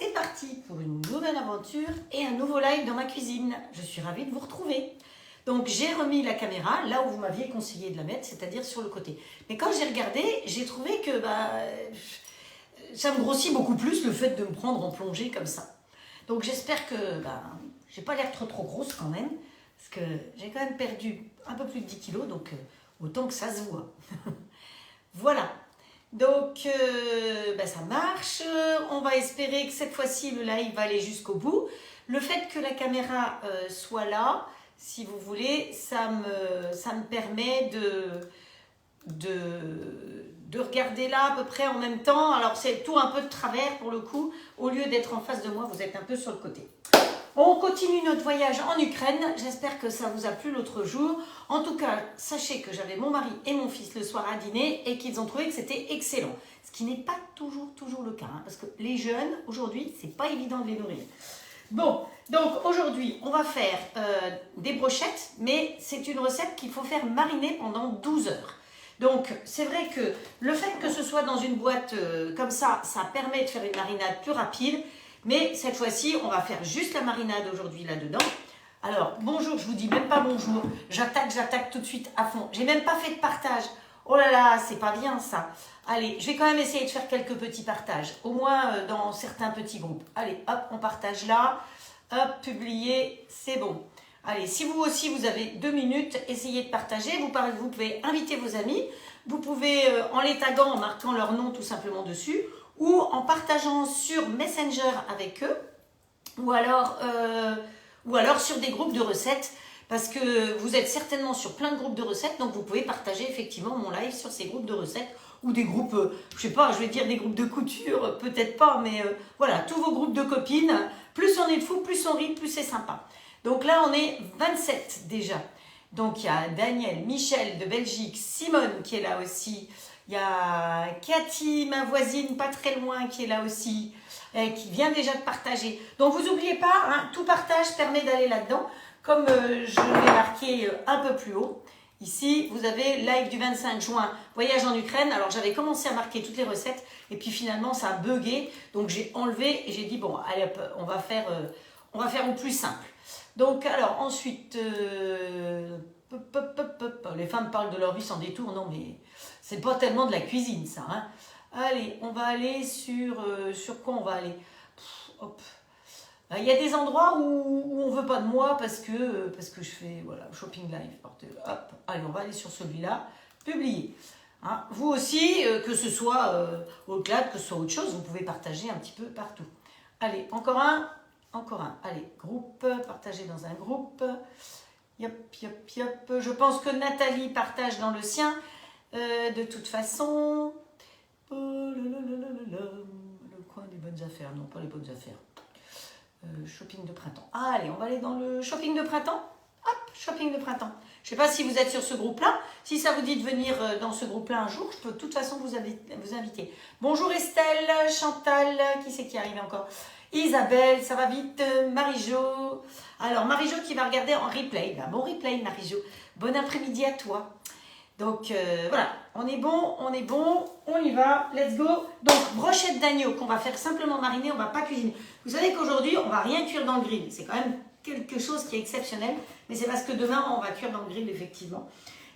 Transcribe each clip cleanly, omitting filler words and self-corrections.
C'est parti pour une nouvelle aventure et un nouveau live dans ma cuisine. Je suis ravie de vous retrouver. Donc j'ai remis la caméra là où vous m'aviez conseillé de la mettre, c'est-à-dire sur le côté. Mais quand j'ai regardé, j'ai trouvé que ça me grossit beaucoup plus le fait de me prendre en plongée comme ça. Donc j'espère que j'ai pas l'air trop grosse quand même, parce que j'ai quand même perdu un peu plus de 10 kilos, donc autant que ça se voit. Voilà. Donc ça marche, on va espérer que cette fois-ci le live va aller jusqu'au bout. Le fait que la caméra soit là, si vous voulez, ça me permet de regarder là à peu près en même temps. Alors c'est tout un peu de travers pour le coup, au lieu d'être en face de moi, vous êtes un peu sur le côté. On continue notre voyage en Ukraine, j'espère que ça vous a plu l'autre jour. En tout cas, sachez que j'avais mon mari et mon fils le soir à dîner et qu'ils ont trouvé que c'était excellent. Ce qui n'est pas toujours le cas, parce que les jeunes, aujourd'hui, c'est pas évident de les nourrir. Bon, donc aujourd'hui, on va faire des brochettes, mais c'est une recette qu'il faut faire mariner pendant 12 heures. Donc, c'est vrai que le fait que ce soit dans une boîte comme ça, ça permet de faire une marinade plus rapide. Mais cette fois-ci, on va faire juste la marinade aujourd'hui là-dedans. Alors, bonjour, je vous dis même pas bonjour. J'attaque tout de suite à fond. J'ai même pas fait de partage. Oh là là, c'est pas bien ça. Allez, je vais quand même essayer de faire quelques petits partages. Au moins dans certains petits groupes. Allez, hop, on partage là. Hop, publier, c'est bon. Allez, si vous aussi, vous avez 2 minutes, essayez de partager. Vous pouvez inviter vos amis. Vous pouvez, en les taguant, en marquant leur nom tout simplement dessus, ou en partageant sur Messenger avec eux, ou alors sur des groupes de recettes, parce que vous êtes certainement sur plein de groupes de recettes, donc vous pouvez partager effectivement mon live sur ces groupes de recettes, ou des groupes, je sais pas, je vais dire des groupes de couture, peut-être pas, mais voilà, tous vos groupes de copines, plus on est de fous, plus on rit, plus c'est sympa. Donc là, on est 27 déjà. Donc il y a Daniel, Michel de Belgique, Simone qui est là aussi. Il y a Cathy, ma voisine, pas très loin, qui est là aussi, qui vient déjà de partager. Donc, vous n'oubliez pas, tout partage permet d'aller là-dedans. Comme je l'ai marqué un peu plus haut. Ici, vous avez live du 25 juin, voyage en Ukraine. Alors, j'avais commencé à marquer toutes les recettes. Et puis, finalement, ça a bugué. Donc, j'ai enlevé et j'ai dit, bon, allez hop, on va faire au plus simple. Donc, alors, ensuite... les femmes parlent de leur vie sans détour, non mais c'est pas tellement de la cuisine ça. Allez, on va aller sur quoi on va aller. Hop. Il y a des endroits où on veut pas de moi parce que je fais voilà shopping live. Hop. Allez, on va aller sur celui-là, publier. Vous aussi, que ce soit au clad, que ce soit autre chose, vous pouvez partager un petit peu partout. Allez, encore un. Allez, groupe, partager dans un groupe. Yop. Je pense que Nathalie partage dans le sien. De toute façon, le coin des bonnes affaires. Non, pas les bonnes affaires. Shopping de printemps. Allez, on va aller dans le shopping de printemps. Hop, shopping de printemps. Je ne sais pas si vous êtes sur ce groupe-là. Si ça vous dit de venir dans ce groupe-là un jour, je peux de toute façon vous inviter. Bonjour Estelle, Chantal, qui c'est qui arrive encore? Isabelle, ça va vite, Marie-Jo. Alors, Marie-Jo qui va regarder en replay. Bon replay, Marie-Jo. Bon après-midi à toi. Donc, voilà, on est bon, on y va, let's go. Donc, brochette d'agneau qu'on va faire simplement mariner, on ne va pas cuisiner. Vous savez qu'aujourd'hui, on ne va rien cuire dans le grill. C'est quand même quelque chose qui est exceptionnel, mais c'est parce que demain, on va cuire dans le grill, effectivement.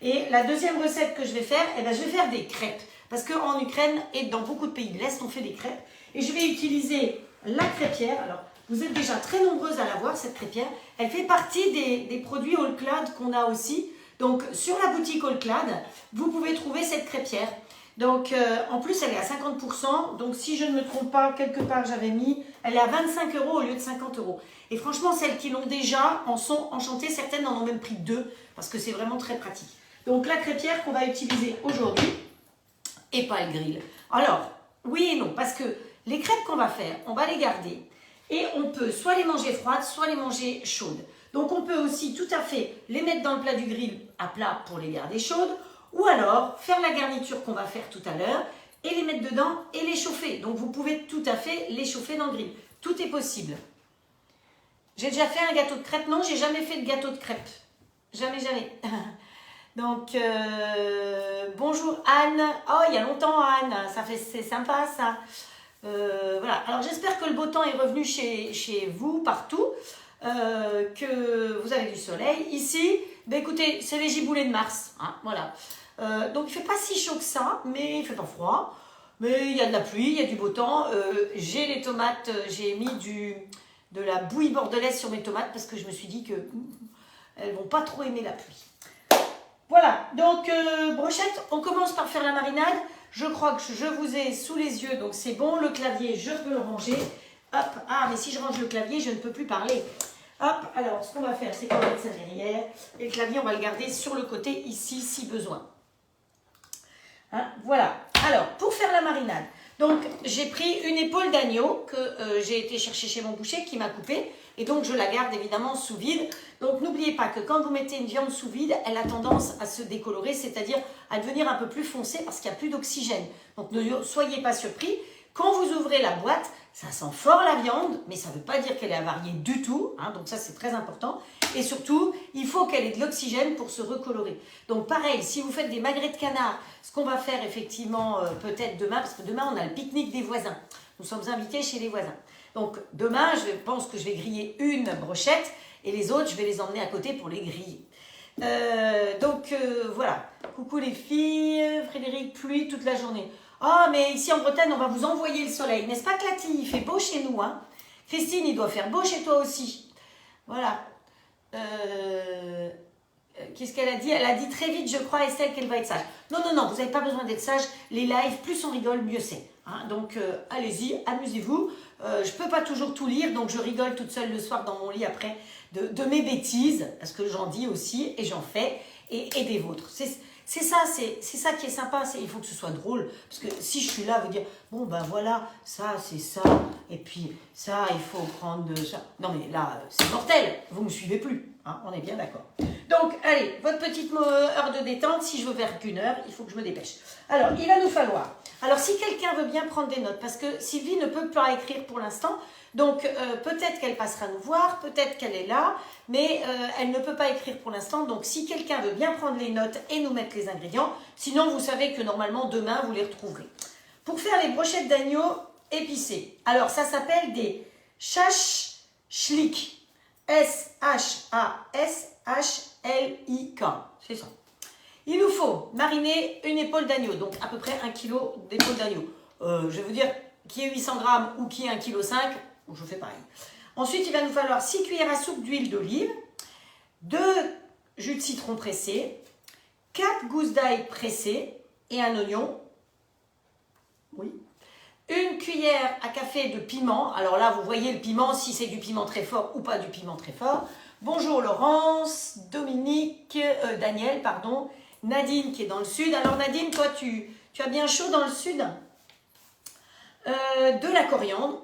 Et la deuxième recette que je vais faire, je vais faire des crêpes. Parce qu'en Ukraine et dans beaucoup de pays de l'Est, on fait des crêpes. Et je vais utiliser la crêpière. Alors, vous êtes déjà très nombreuses à l'avoir, cette crêpière. Elle fait partie des produits All Clad qu'on a aussi. Donc, sur la boutique All Clad, vous pouvez trouver cette crêpière. Donc, en plus, elle est à 50%. Donc, si je ne me trompe pas, quelque part, j'avais mis, elle est à 25 € au lieu de 50 €. Et franchement, celles qui l'ont déjà en sont enchantées. Certaines en ont même pris 2 parce que c'est vraiment très pratique. Donc, la crêpière qu'on va utiliser aujourd'hui et pas le grill. Alors, oui et non, parce que les crêpes qu'on va faire, on va les garder et on peut soit les manger froides, soit les manger chaudes. Donc, on peut aussi tout à fait les mettre dans le plat du grill à plat pour les garder chaudes ou alors faire la garniture qu'on va faire tout à l'heure et les mettre dedans et les chauffer. Donc, vous pouvez tout à fait les chauffer dans le grill. Tout est possible. J'ai déjà fait un gâteau de crêpes. Non, j'ai jamais fait de gâteau de crêpes. Jamais. Donc, bonjour Anne. Oh, il y a longtemps Anne. C'est sympa ça. Voilà, voilà. Alors j'espère que le beau temps est revenu chez vous, partout, que vous avez du soleil. Ici, ben écoutez, c'est les giboulées de Mars, hein, voilà. Donc il ne fait pas si chaud que ça, mais il ne fait pas froid. Mais il y a de la pluie, il y a du beau temps. J'ai les tomates, j'ai mis de la bouillie bordelaise sur mes tomates parce que je me suis dit que elles ne vont pas trop aimer la pluie. Voilà, donc brochette, on commence par faire la marinade. Je crois que je vous ai sous les yeux, donc c'est bon. Le clavier, je peux le ranger. Hop, ah, mais si je range le clavier, je ne peux plus parler. Hop, alors ce qu'on va faire, c'est qu'on va mettre ça derrière. Et le clavier, on va le garder sur le côté, ici, si besoin. Hein, voilà, alors pour faire la marinade, donc j'ai pris une épaule d'agneau que j'ai été chercher chez mon boucher qui m'a coupé. Et donc je la garde évidemment sous vide. Donc n'oubliez pas que quand vous mettez une viande sous vide, elle a tendance à se décolorer, c'est-à-dire à devenir un peu plus foncée parce qu'il n'y a plus d'oxygène. Donc ne soyez pas surpris. Quand vous ouvrez la boîte, ça sent fort la viande, mais ça ne veut pas dire qu'elle est avariée du tout. Hein, donc ça c'est très important. Et surtout, il faut qu'elle ait de l'oxygène pour se recolorer. Donc pareil, si vous faites des magrets de canard, ce qu'on va faire effectivement peut-être demain, parce que demain on a le pique-nique des voisins. Nous sommes invités chez les voisins. Donc demain, je pense que je vais griller une brochette et les autres, je vais les emmener à côté pour les griller. Voilà. Coucou les filles, Frédéric, pluie toute la journée. Ah, mais ici en Bretagne, on va vous envoyer le soleil. N'est-ce pas, Claty? Il fait beau chez nous, hein? Christine, il doit faire beau chez toi aussi. Voilà. Qu'est-ce qu'elle a dit? Elle a dit très vite, je crois, Estelle, qu'elle va être sage. Non, non, non, vous n'avez pas besoin d'être sage. Les lives, plus on rigole, mieux c'est. Hein, donc, allez-y, amusez-vous. Je ne peux pas toujours tout lire, donc je rigole toute seule le soir dans mon lit après de mes bêtises, parce que j'en dis aussi, et j'en fais, et des vôtres. C'est ça qui est sympa, il faut que ce soit drôle. Parce que si je suis là, vous dire, bon ben voilà, ça c'est ça, et puis ça, il faut prendre de ça. Non mais là, c'est mortel, vous ne me suivez plus, hein, on est bien d'accord. Donc, allez, votre petite heure de détente, si je veux faire qu'une heure, il faut que je me dépêche. Alors, il va nous falloir... Alors, si quelqu'un veut bien prendre des notes, parce que Sylvie ne peut pas écrire pour l'instant, donc peut-être qu'elle passera nous voir, peut-être qu'elle est là, mais elle ne peut pas écrire pour l'instant. Donc, si quelqu'un veut bien prendre les notes et nous mettre les ingrédients, sinon vous savez que normalement, demain, vous les retrouverez. Pour faire les brochettes d'agneau épicées, alors ça s'appelle des shashlik, S-H-A-S-H-L-I-K, c'est ça. Il nous faut mariner une épaule d'agneau, donc à peu près 1 kg d'épaule d'agneau. Je vais vous dire, qui est 800 grammes ou qui est 1,5 kg, je fais pareil. Ensuite, il va nous falloir 6 cuillères à soupe d'huile d'olive, 2 jus de citron pressé, 4 gousses d'ail pressées et un oignon. Oui. Une cuillère à café de piment. Alors là, vous voyez le piment, si c'est du piment très fort ou pas du piment très fort. Bonjour Laurence, Dominique, Daniel, pardon. Nadine qui est dans le sud. Alors Nadine, toi, tu as bien chaud dans le sud. De la coriandre,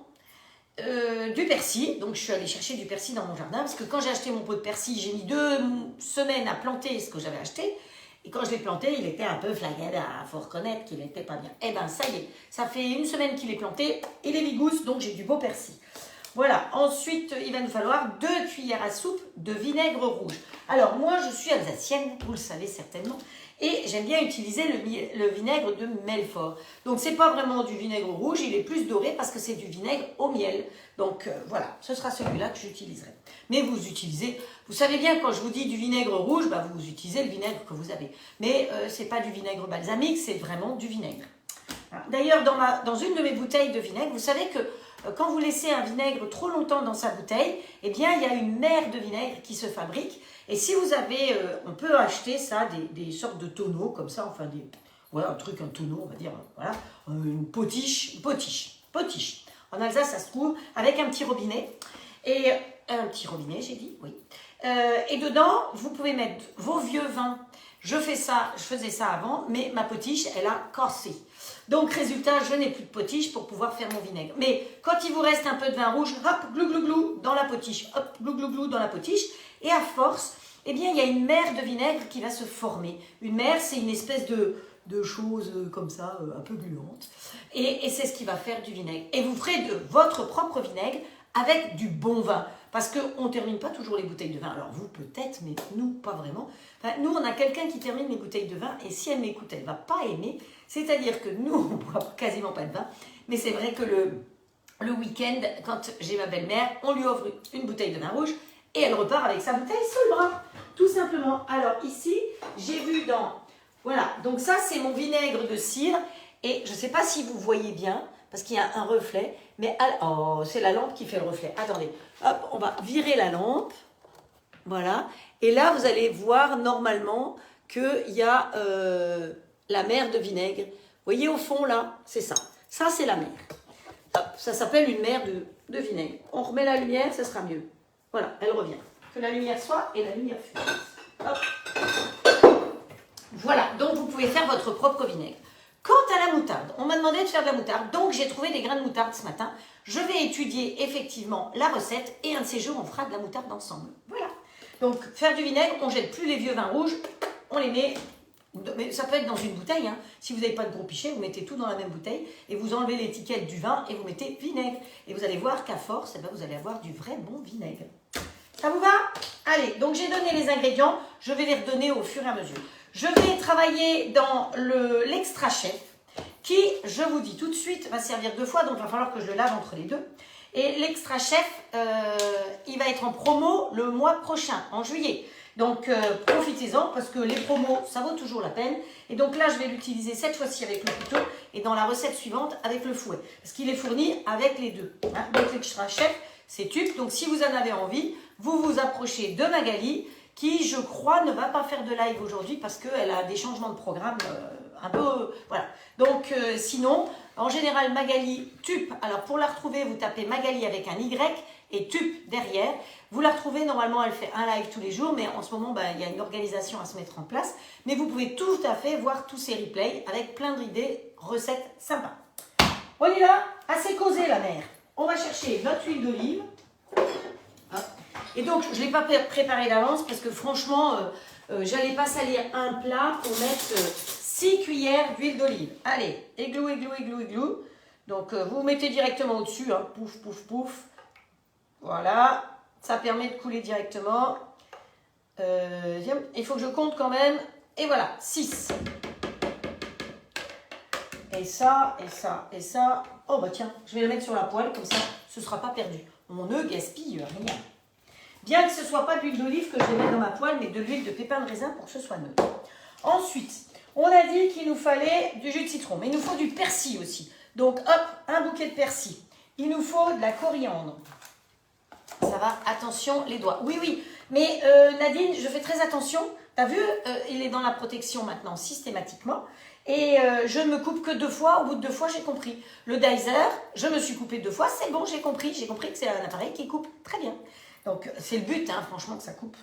du persil. Donc je suis allée chercher du persil dans mon jardin parce que quand j'ai acheté mon pot de persil, j'ai mis 2 semaines à planter ce que j'avais acheté. Et quand je l'ai planté, il était un peu flagué. Il faut reconnaître qu'il n'était pas bien. Eh bien, ça y est, ça fait 1 semaine qu'il est planté. Il est vigousse, donc j'ai du beau persil. Voilà, ensuite, il va nous falloir 2 cuillères à soupe de vinaigre rouge. Alors, moi, je suis alsacienne, vous le savez certainement, et j'aime bien utiliser le vinaigre de Melfort. Donc, ce n'est pas vraiment du vinaigre rouge, il est plus doré parce que c'est du vinaigre au miel. Donc, voilà, ce sera celui-là que j'utiliserai. Mais vous utilisez, vous savez bien, quand je vous dis du vinaigre rouge, bah, vous utilisez le vinaigre que vous avez. Mais ce n'est pas du vinaigre balsamique, c'est vraiment du vinaigre. D'ailleurs, dans une de mes bouteilles de vinaigre, vous savez que quand vous laissez un vinaigre trop longtemps dans sa bouteille, eh bien, il y a une mer de vinaigre qui se fabrique. Et si vous avez, on peut acheter ça, des sortes de tonneaux comme ça, enfin, voilà, un tonneau, on va dire, voilà, une potiche. En Alsace, ça se trouve avec un petit robinet. Et un petit robinet, j'ai dit, oui. Et dedans, vous pouvez mettre vos vieux vins. Je faisais ça avant, mais ma potiche, elle a cassé. Donc, résultat, je n'ai plus de potiche pour pouvoir faire mon vinaigre. Mais quand il vous reste un peu de vin rouge, hop, glou, glou, glou, dans la potiche. Hop, glou, glou, glou, dans la potiche. Et à force, eh bien, il y a une mer de vinaigre qui va se former. Une mer, c'est une espèce de chose comme ça, un peu gluante. Et c'est ce qui va faire du vinaigre. Et vous ferez de votre propre vinaigre avec du bon vin. Parce qu'on ne termine pas toujours les bouteilles de vin. Alors vous peut-être, mais nous pas vraiment. Enfin, nous, on a quelqu'un qui termine les bouteilles de vin et si elle m'écoute, elle ne va pas aimer. C'est-à-dire que nous, on ne boit quasiment pas de vin. Mais c'est vrai que le week-end, quand j'ai ma belle-mère, on lui offre une bouteille de vin rouge et elle repart avec sa bouteille sous le bras, tout simplement. Alors ici, j'ai vu dans... Voilà, donc ça c'est mon vinaigre de cidre et je ne sais pas si vous voyez bien, parce qu'il y a un reflet, mais oh, c'est la lampe qui fait le reflet. Attendez, hop, on va virer la lampe, voilà. Et là, vous allez voir normalement qu'il y a la mer de vinaigre. Vous voyez au fond là, c'est ça. Ça c'est la mer. Hop, ça s'appelle une mer de vinaigre. On remet la lumière, ça sera mieux. Voilà, elle revient. Que la lumière soit et la lumière fuit. Hop. Voilà, donc vous pouvez faire votre propre vinaigre. Quant à la moutarde, on m'a demandé de faire de la moutarde, donc j'ai trouvé des grains de moutarde ce matin. Je vais étudier effectivement la recette et un de ces jours, on fera de la moutarde ensemble. Voilà. Donc, faire du vinaigre, on ne jette plus les vieux vins rouges, on les met... Mais ça peut être dans une bouteille, hein. Si vous n'avez pas de gros pichet, vous mettez tout dans la même bouteille et vous enlevez l'étiquette du vin et vous mettez vinaigre. Et vous allez voir qu'à force, eh ben, vous allez avoir du vrai bon vinaigre. Ça vous va? Allez, donc j'ai donné les ingrédients, je vais les redonner au fur et à mesure. Je vais travailler dans l'extra chef qui, je vous dis tout de suite, va servir 2 fois, donc il va falloir que je le lave entre les deux. Et l'extra chef, il va être en promo le mois prochain, en juillet. Donc, profitez-en parce que les promos, ça vaut toujours la peine. Et donc là, je vais l'utiliser cette fois-ci avec le couteau et dans la recette suivante avec le fouet. Parce qu'il est fourni avec les deux. Hein. Donc, l'extra chef, c'est tube. Donc, si vous en avez envie, vous vous approchez de Magali qui, je crois, ne va pas faire de live aujourd'hui parce qu'elle a des changements de programme un peu... Voilà. Donc, sinon, en général, Magali Tup. Alors, pour la retrouver, vous tapez Magali avec un Y et Tup derrière. Vous la retrouvez, normalement, elle fait un live tous les jours, mais en ce moment, il y a une organisation à se mettre en place. Mais vous pouvez tout à fait voir tous ces replays avec plein d'idées, recettes sympas. On y va, assez causé la mère. On va chercher notre huile d'olive. Et donc, je ne l'ai pas préparé d'avance parce que franchement, j'allais pas salir un plat pour mettre 6 cuillères d'huile d'olive. Allez, églou, églou, églou, églou. Donc, vous mettez directement au-dessus, hein. Pouf, pouf, pouf. Voilà. Ça permet de couler directement. Il faut que je compte quand même. Et voilà, 6. Et ça, et ça, et ça. Oh bah tiens, je vais le mettre sur la poêle, comme ça, ce ne sera pas perdu. On ne gaspille rien. Bien que ce ne soit pas de l'huile d'olive que je vais mettre dans ma poêle, mais de l'huile de pépins de raisin pour que ce soit neutre. Ensuite, on a dit qu'il nous fallait du jus de citron, mais il nous faut du persil aussi. Donc hop, un bouquet de persil. Il nous faut de la coriandre. Ça va, attention les doigts. Oui, oui, mais Nadine, je fais très attention. T'as vu, il est dans la protection maintenant systématiquement. Et je ne me coupe que 2 fois. Au bout de 2 fois, j'ai compris. Le dizer, je me suis coupé 2 fois. C'est bon, j'ai compris. J'ai compris que c'est un appareil qui coupe très bien. Donc, c'est le but, hein, franchement, que ça coupe.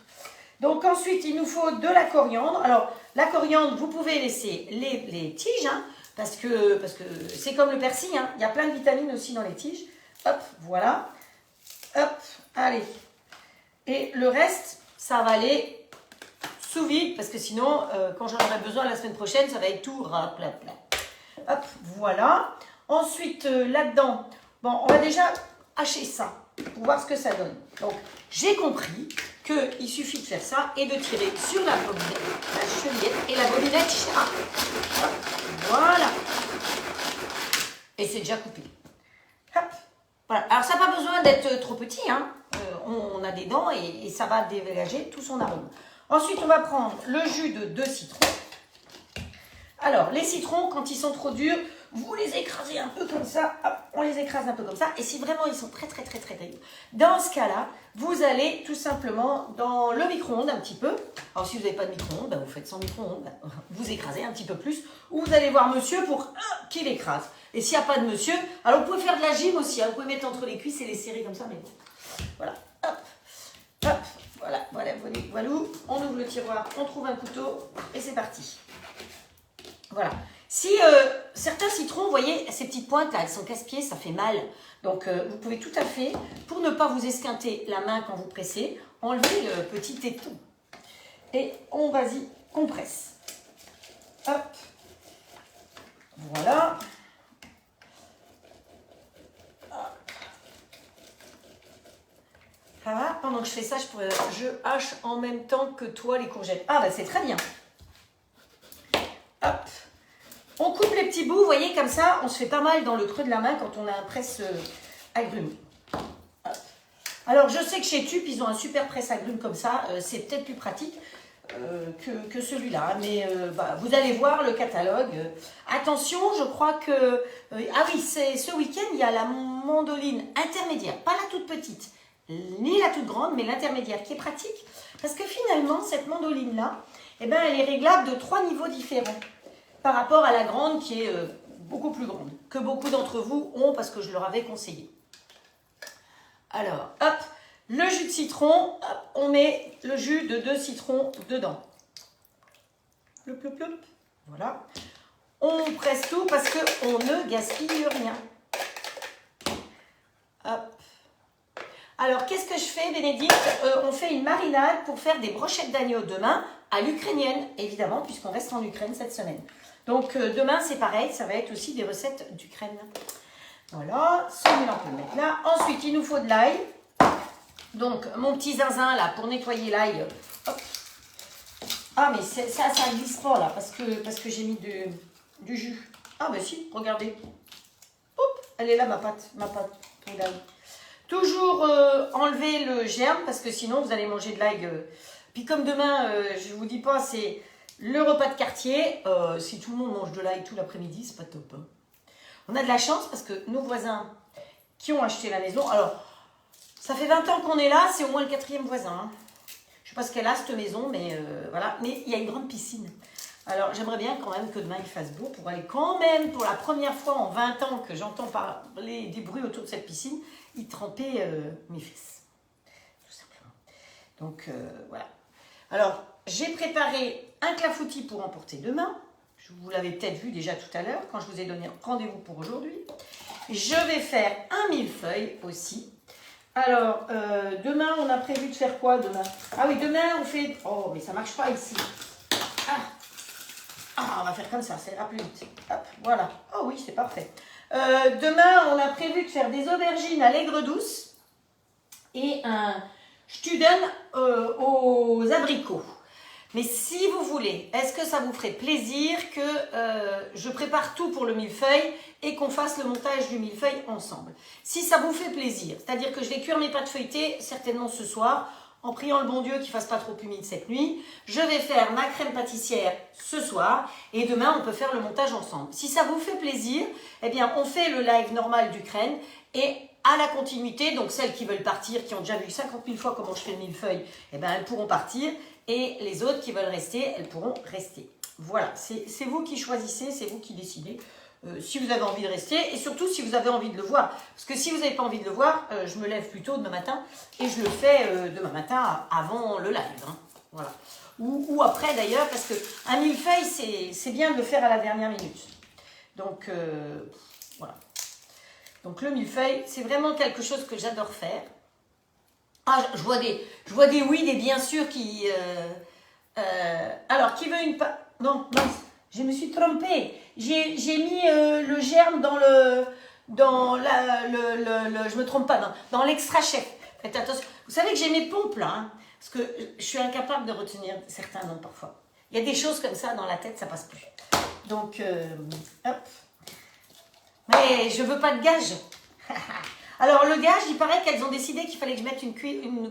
Donc, ensuite, il nous faut de la coriandre. Alors, la coriandre, vous pouvez laisser les tiges, hein, parce que c'est comme le persil. Hein, il y a plein de vitamines aussi dans les tiges. Hop, voilà. Hop, allez. Et le reste, ça va aller sous vide, parce que sinon, quand j'en aurai besoin la semaine prochaine, ça va être tout raplat. Hop, voilà. Ensuite, là-dedans, bon, on va déjà hacher ça, pour voir ce que ça donne. Donc, j'ai compris qu'il suffit de faire ça et de tirer sur la bobinette, la chenillette et la bobinette chat. Hop, voilà. Et c'est déjà coupé. Hop. Voilà. Alors, ça n'a pas besoin d'être trop petit, hein. On a des dents et ça va dégager tout son arôme. Ensuite, on va prendre le jus de 2 citrons. Alors, les citrons, quand ils sont trop durs, vous les écrasez un peu comme ça. Hop, on les écrase un peu comme ça. Et si vraiment ils sont très durs, dans ce cas-là, vous allez tout simplement dans le micro-ondes un petit peu. Alors, si vous n'avez pas de micro-ondes, vous faites sans micro-ondes. Vous écrasez un petit peu plus. Ou vous allez voir monsieur pour qu'il écrase. Et s'il n'y a pas de monsieur, alors vous pouvez faire de la gym aussi. Hein, vous pouvez mettre entre les cuisses et les serrer comme ça. Mais bon, voilà. Hop, hop. Voilà. On ouvre le tiroir, on trouve un couteau et c'est parti. Voilà. Si certains citrons, vous voyez, ces petites pointes là, elles sont casse-pieds, ça fait mal. Donc vous pouvez tout à fait, pour ne pas vous esquinter la main quand vous pressez, enlever le petit étau. Et on vas-y, compresse. Hop. Voilà. Ça va? Pendant que je fais ça, je hache en même temps que toi les courgettes. Ah bah c'est très bien. Hop. On coupe les petits bouts, vous voyez, comme ça, on se fait pas mal dans le creux de la main quand on a un presse agrumes. Alors, je sais que chez Tup, ils ont un super presse-agrumes comme ça. C'est peut-être plus pratique que celui-là. Mais vous allez voir le catalogue. Attention, je crois que... ah oui, ce week-end, il y a la mandoline intermédiaire. Pas la toute petite, ni la toute grande, mais l'intermédiaire, qui est pratique. Parce que finalement, cette mandoline-là, eh ben, elle est réglable de 3 niveaux différents. Par rapport à la grande, qui est beaucoup plus grande. Que beaucoup d'entre vous ont, parce que je leur avais conseillé. Alors, hop, le jus de citron, hop, on met le jus de 2 citrons dedans. Plop, plop, plop. Voilà. On presse tout parce qu'on ne gaspille rien. Hop. Alors, qu'est-ce que je fais, Bénédicte? On fait une marinade pour faire des brochettes d'agneau demain, à l'ukrainienne, évidemment, puisqu'on reste en Ukraine cette semaine. Donc, demain, c'est pareil, ça va être aussi des recettes d'Ukraine. Voilà, celui-là on peut le mettre là. Ensuite, il nous faut de l'ail. Donc, mon petit zinzin là, pour nettoyer l'ail. Ah, mais ça glisse pas là, parce que j'ai mis du jus. Ah, ben si, regardez. Hop, elle est là, ma pâte pour l'ail. Toujours enlever le germe, parce que sinon, vous allez manger de l'ail. Puis comme demain, je vous dis pas, c'est le repas de quartier. Si tout le monde mange de l'ail tout l'après-midi, c'est pas top, hein. On a de la chance parce que nos voisins qui ont acheté la maison, alors ça fait 20 ans qu'on est là, c'est au moins le 4e voisin. Hein. Je ne sais pas ce qu'elle a cette maison, mais voilà. Mais il y a une grande piscine. Alors j'aimerais bien quand même que demain il fasse beau pour aller quand même, pour la première fois en 20 ans que j'entends parler des bruits autour de cette piscine, y tremper mes fesses. Tout simplement. Donc voilà. Alors j'ai préparé un clafoutis pour emporter demain. Vous l'avez peut-être vu déjà tout à l'heure, quand je vous ai donné rendez-vous pour aujourd'hui. Je vais faire un millefeuille aussi. Alors, demain, on a prévu de faire quoi demain? Ah oui, demain, on fait... Oh, mais ça ne marche pas ici. Ah, on va faire comme ça ira plus vite. Hop, voilà. Oh oui, c'est parfait. Demain, on a prévu de faire des aubergines à l'aigre douce et un studen aux abricots. Mais si vous voulez, est-ce que ça vous ferait plaisir que je prépare tout pour le millefeuille et qu'on fasse le montage du millefeuille ensemble? Si ça vous fait plaisir, c'est-à-dire que je vais cuire mes pâtes feuilletées certainement ce soir, en priant le bon Dieu qu'il ne fasse pas trop humide cette nuit. Je vais faire ma crème pâtissière ce soir et demain on peut faire le montage ensemble. Si ça vous fait plaisir, eh bien on fait le live normal d'Ukraine et à la continuité, donc celles qui veulent partir, qui ont déjà vu 50 000 fois comment je fais le millefeuille, eh bien elles pourront partir. Et les autres qui veulent rester, elles pourront rester. Voilà, c'est vous qui choisissez, c'est vous qui décidez si vous avez envie de rester et surtout si vous avez envie de le voir. Parce que si vous n'avez pas envie de le voir, je me lève plus tôt demain matin et je le fais demain matin avant le live. Hein. Voilà. Ou après d'ailleurs, parce qu'un millefeuille, c'est bien de le faire à la dernière minute. Donc, voilà. Donc le millefeuille, c'est vraiment quelque chose que j'adore faire. Ah, je vois des oui, des bien sûr qui... alors, qui veut une... Non, mince, je me suis trompée. J'ai mis le germe dans je me trompe pas, dans l'extra chef. Faites attention. Vous savez que j'ai mes pompes là, hein, parce que je suis incapable de retenir certains noms parfois. Il y a des choses comme ça dans la tête, ça passe plus. Donc, hop. Mais je veux pas de gage. Alors le gage, il paraît qu'elles ont décidé qu'il fallait que je mette une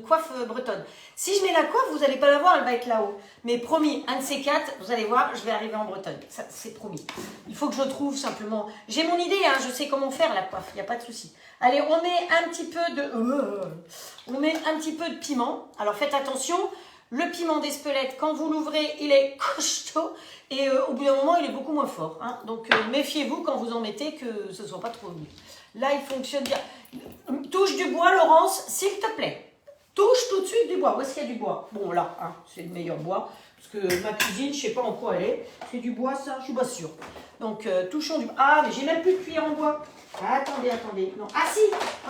coiffe bretonne. Si je mets la coiffe, vous n'allez pas la voir, elle va être là-haut. Mais promis, un de ces 4, vous allez voir, je vais arriver en Bretagne. Ça, c'est promis. Il faut que je trouve simplement... J'ai mon idée, hein, je sais comment faire la coiffe, il n'y a pas de souci. Allez, on met un petit peu de... piment. Alors faites attention, le piment d'Espelette, quand vous l'ouvrez, il est costaud. Et au bout d'un moment, il est beaucoup moins fort. Hein. Donc méfiez-vous quand vous en mettez que ce ne soit pas trop humide. Là, il fonctionne bien. Touche du bois, Laurence, s'il te plaît. Touche tout de suite du bois. Où est-ce qu'il y a du bois? Bon, là, hein, c'est le meilleur bois. Parce que ma cuisine, je ne sais pas en quoi elle est. C'est du bois, ça? Je ne suis pas sûre. Donc, touchons du bois. Ah, mais j'ai même plus de cuillère en bois. Attendez. Non. Ah si,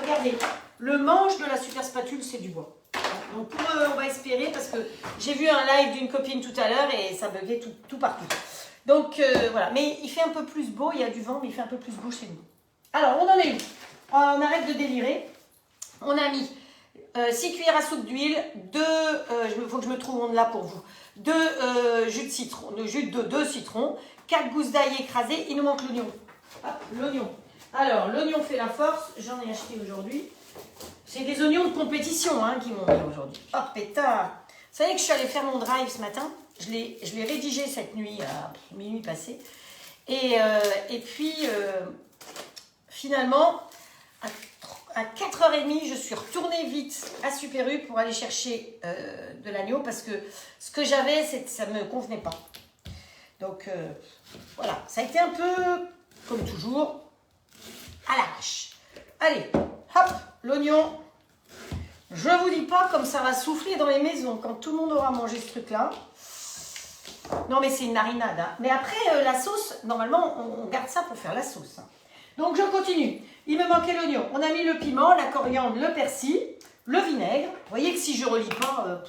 regardez. Le manche de la super spatule, c'est du bois. Donc, on va espérer parce que j'ai vu un live d'une copine tout à l'heure et ça buguait tout partout. Donc, voilà. Mais il fait un peu plus beau. Il y a du vent, mais il fait un peu plus beau chez nous. Alors, on en est où? On arrête de délirer. On a mis 6 cuillères à soupe d'huile, il faut que je me trouve là pour vous, 2 jus de citron, 2 citrons, 4 gousses d'ail écrasées. Il nous manque l'oignon. L'oignon. Alors, l'oignon fait la force, j'en ai acheté aujourd'hui. C'est des oignons de compétition hein, qui m'ont mis aujourd'hui. Oh pétard! Vous savez que je suis allée faire mon drive ce matin. Je l'ai rédigé cette nuit, à minuit passé. Et puis, finalement, à 4h30, je suis retournée vite à Super U pour aller chercher de l'agneau parce que ce que j'avais, ça ne me convenait pas. Donc, voilà. Ça a été un peu, comme toujours, à l'arrache. Allez, hop, l'oignon. Je vous dis pas comme ça va souffler dans les maisons quand tout le monde aura mangé ce truc-là. Non, mais c'est une marinade. Hein. Mais après, la sauce, normalement, on garde ça pour faire la sauce. Hein. Donc, je continue. Il me manquait l'oignon. On a mis le piment, la coriandre, le persil, le vinaigre. Vous voyez que si je ne relis pas,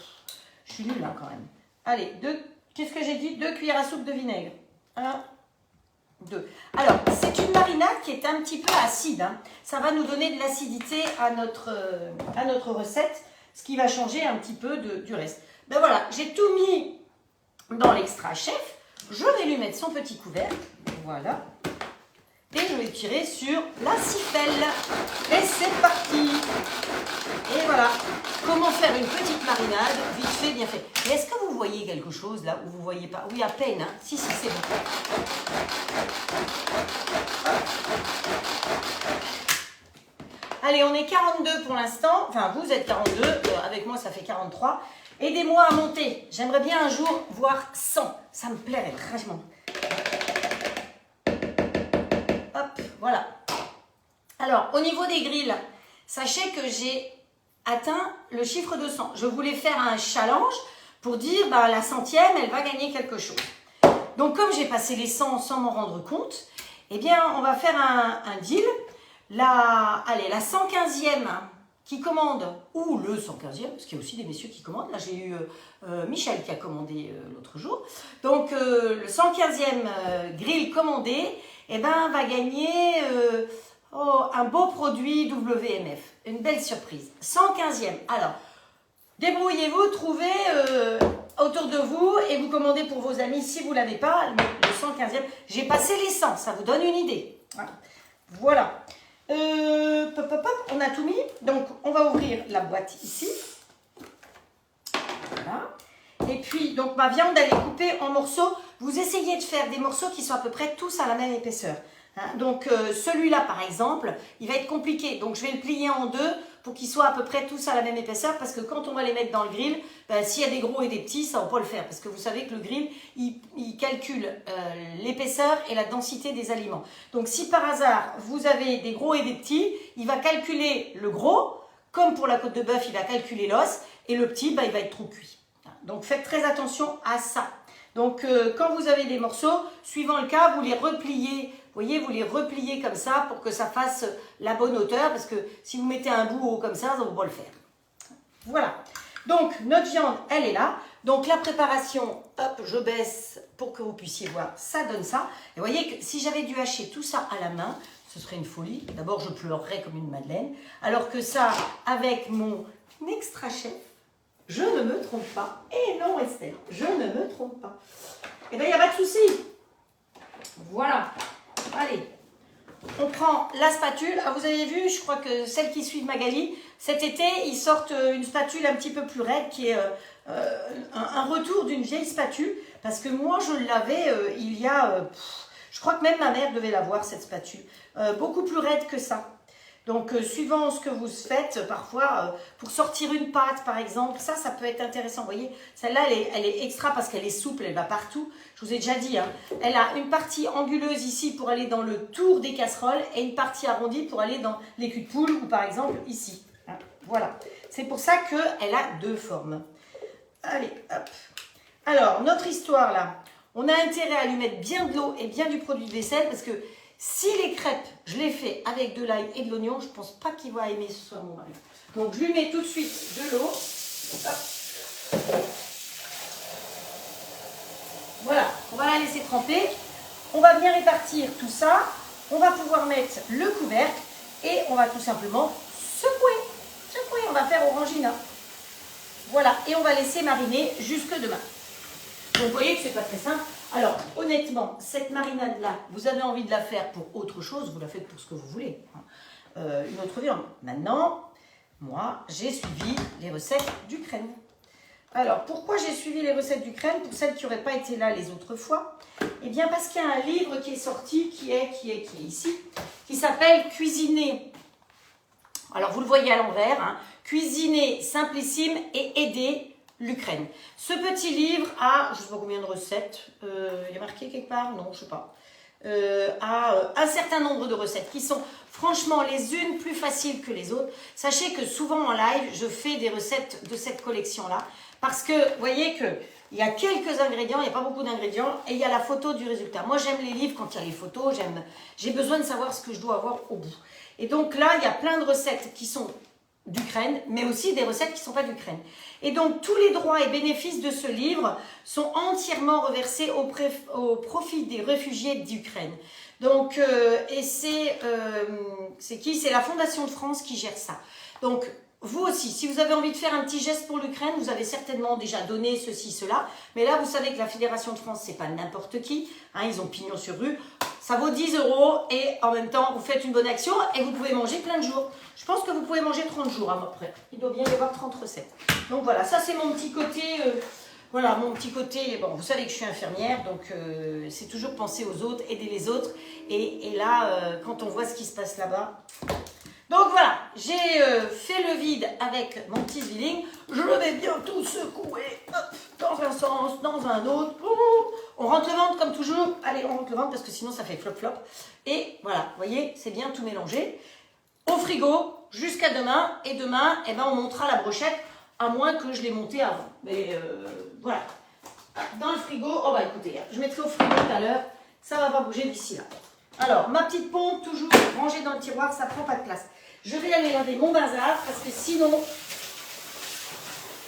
je suis nulle là quand même. Allez, qu'est-ce que j'ai dit? 2 cuillères à soupe de vinaigre. 1, 2. Alors, c'est une marinade qui est un petit peu acide. Hein. Ça va nous donner de l'acidité à notre recette, ce qui va changer un petit peu du reste. Ben voilà, j'ai tout mis dans l'extra chef. Je vais lui mettre son petit couvercle. Voilà. Et je vais tirer sur la sifelle. Et c'est parti. Et voilà. Comment faire une petite marinade, vite fait, bien fait. Et est-ce que vous voyez quelque chose là où vous ne voyez pas? Oui, à peine. Hein. Si, c'est bon. Allez, on est 42 pour l'instant. Enfin, vous êtes 42. Avec moi, ça fait 43. Aidez-moi à monter. J'aimerais bien un jour voir 100. Ça me plairait vachement. Hop, voilà. Alors, au niveau des grilles, sachez que j'ai atteint le chiffre de 100. Je voulais faire un challenge pour dire, bah, la 100e, elle va gagner quelque chose. Donc, comme j'ai passé les 100 sans m'en rendre compte, eh bien, on va faire un deal. Allez, la 115e qui commande, ou le 115e, parce qu'il y a aussi des messieurs qui commandent. Là, j'ai eu Michel qui a commandé l'autre jour. Donc, le 115e grill commandé, eh ben, va gagner un beau produit WMF. Une belle surprise. 115e. Alors, débrouillez-vous, trouvez autour de vous et vous commandez pour vos amis si vous ne l'avez pas. Le 115e. J'ai passé les 100, ça vous donne une idée. Voilà. On a tout mis. Donc, on va ouvrir la boîte ici. Voilà. Et puis, donc, ma viande, elle est coupée en morceaux. Vous essayez de faire des morceaux qui sont à peu près tous à la même épaisseur. Hein. Donc, celui-là, par exemple, il va être compliqué. Donc, je vais le plier en deux pour qu'ils soient à peu près tous à la même épaisseur. Parce que quand on va les mettre dans le grill, ben, s'il y a des gros et des petits, ça ne va pas le faire. Parce que vous savez que le grill, il calcule l'épaisseur et la densité des aliments. Donc, si par hasard, vous avez des gros et des petits, il va calculer le gros. Comme pour la côte de bœuf, il va calculer l'os. Et le petit, ben, il va être trop cuit. Donc, faites très attention à ça. Donc, quand vous avez des morceaux, suivant le cas, vous les repliez. Vous voyez, vous les repliez comme ça pour que ça fasse la bonne hauteur. Parce que si vous mettez un bout haut comme ça ne va pas le faire. Voilà. Donc, notre viande, elle est là. Donc, la préparation, hop, je baisse pour que vous puissiez voir. Ça donne ça. Et vous voyez que si j'avais dû hacher tout ça à la main, ce serait une folie. D'abord, je pleurerais comme une madeleine. Alors que ça, avec mon extra chef, je ne me trompe pas. Et non, Esther, je ne me trompe pas. Eh bien, il n'y a pas de souci. Voilà. Allez, on prend la spatule. Ah, vous avez vu, je crois que celles qui suivent Magali, cet été, ils sortent une spatule un petit peu plus raide qui est un retour d'une vieille spatule. Parce que moi, je l'avais il y a... je crois que même ma mère devait l'avoir, cette spatule. Beaucoup plus raide que ça. Donc, suivant ce que vous faites, parfois, pour sortir une pâte, par exemple, ça peut être intéressant. Vous voyez, celle-là, elle est extra parce qu'elle est souple, elle va partout. Je vous ai déjà dit, hein, elle a une partie anguleuse ici pour aller dans le tour des casseroles et une partie arrondie pour aller dans les culs de poule ou, par exemple, ici. Hein, voilà. C'est pour ça qu'elle a deux formes. Allez, hop. Alors, notre histoire, là, on a intérêt à lui mettre bien de l'eau et bien du produit de vaisselle parce que si les crêpes, je les fais avec de l'ail et de l'oignon, je ne pense pas qu'il va aimer ce soir mon mari. Donc, je lui mets tout de suite de l'eau. Voilà, on va la laisser tremper. On va bien répartir tout ça. On va pouvoir mettre le couvercle et on va tout simplement secouer. Secouer, on va faire orangina. Voilà, et on va laisser mariner jusque demain. Donc, vous voyez que ce n'est pas très simple. Alors, honnêtement, cette marinade-là, vous avez envie de la faire pour autre chose, vous la faites pour ce que vous voulez. Une autre viande. Maintenant, moi, j'ai suivi les recettes d'Ukraine. Alors, pourquoi j'ai suivi les recettes d'Ukraine? Pour celles qui n'auraient pas été là les autres fois, eh bien parce qu'il y a un livre qui est sorti, qui est ici, qui s'appelle Cuisiner. Alors, vous le voyez à l'envers, hein, Cuisiner simplissime et aider l'Ukraine. Ce petit livre a, je ne sais pas combien de recettes, il y a marqué quelque part? Non, je ne sais pas. A un certain nombre de recettes qui sont franchement les unes plus faciles que les autres. Sachez que souvent en live, je fais des recettes de cette collection-là parce que vous voyez qu'il y a quelques ingrédients, il n'y a pas beaucoup d'ingrédients et il y a la photo du résultat. Moi, j'aime les livres quand il y a les photos, j'ai besoin de savoir ce que je dois avoir au bout. Et donc là, il y a plein de recettes qui sont d'Ukraine, mais aussi des recettes qui ne sont pas d'Ukraine. Et donc, tous les droits et bénéfices de ce livre sont entièrement reversés au profit des réfugiés d'Ukraine. Donc, et c'est qui? C'est la Fondation de France qui gère ça. Donc, vous aussi, si vous avez envie de faire un petit geste pour l'Ukraine, vous avez certainement déjà donné ceci, cela. Mais là, vous savez que la Fédération de France, c'est pas n'importe qui. Hein, ils ont pignon sur rue. Ça vaut 10 € et en même temps, vous faites une bonne action et vous pouvez manger plein de jours. Je pense que vous pouvez manger 30 jours à peu près. Il doit bien y avoir 30 recettes. Donc voilà, ça c'est mon petit côté. Voilà, mon petit côté. Bon, vous savez que je suis infirmière, donc c'est toujours penser aux autres, aider les autres. Et là, quand on voit ce qui se passe là-bas. Donc voilà, j'ai fait le vide avec mon petit Zwilling. Je vais bientôt secouer hop, dans un sens, dans un autre. On rentre le ventre comme toujours. Allez, on rentre le ventre parce que sinon ça fait flop-flop. Et voilà, vous voyez, c'est bien tout mélangé. Au frigo jusqu'à demain. Et demain, eh ben, on montera la brochette, à moins que je l'ai montée avant. Mais voilà. Dans le frigo, oh bah écoutez, je mettrai au frigo tout à l'heure. Ça va pas bouger d'ici là. Alors, ma petite pompe, toujours rangée dans le tiroir, ça prend pas de place. Je vais aller laver mon bazar parce que sinon,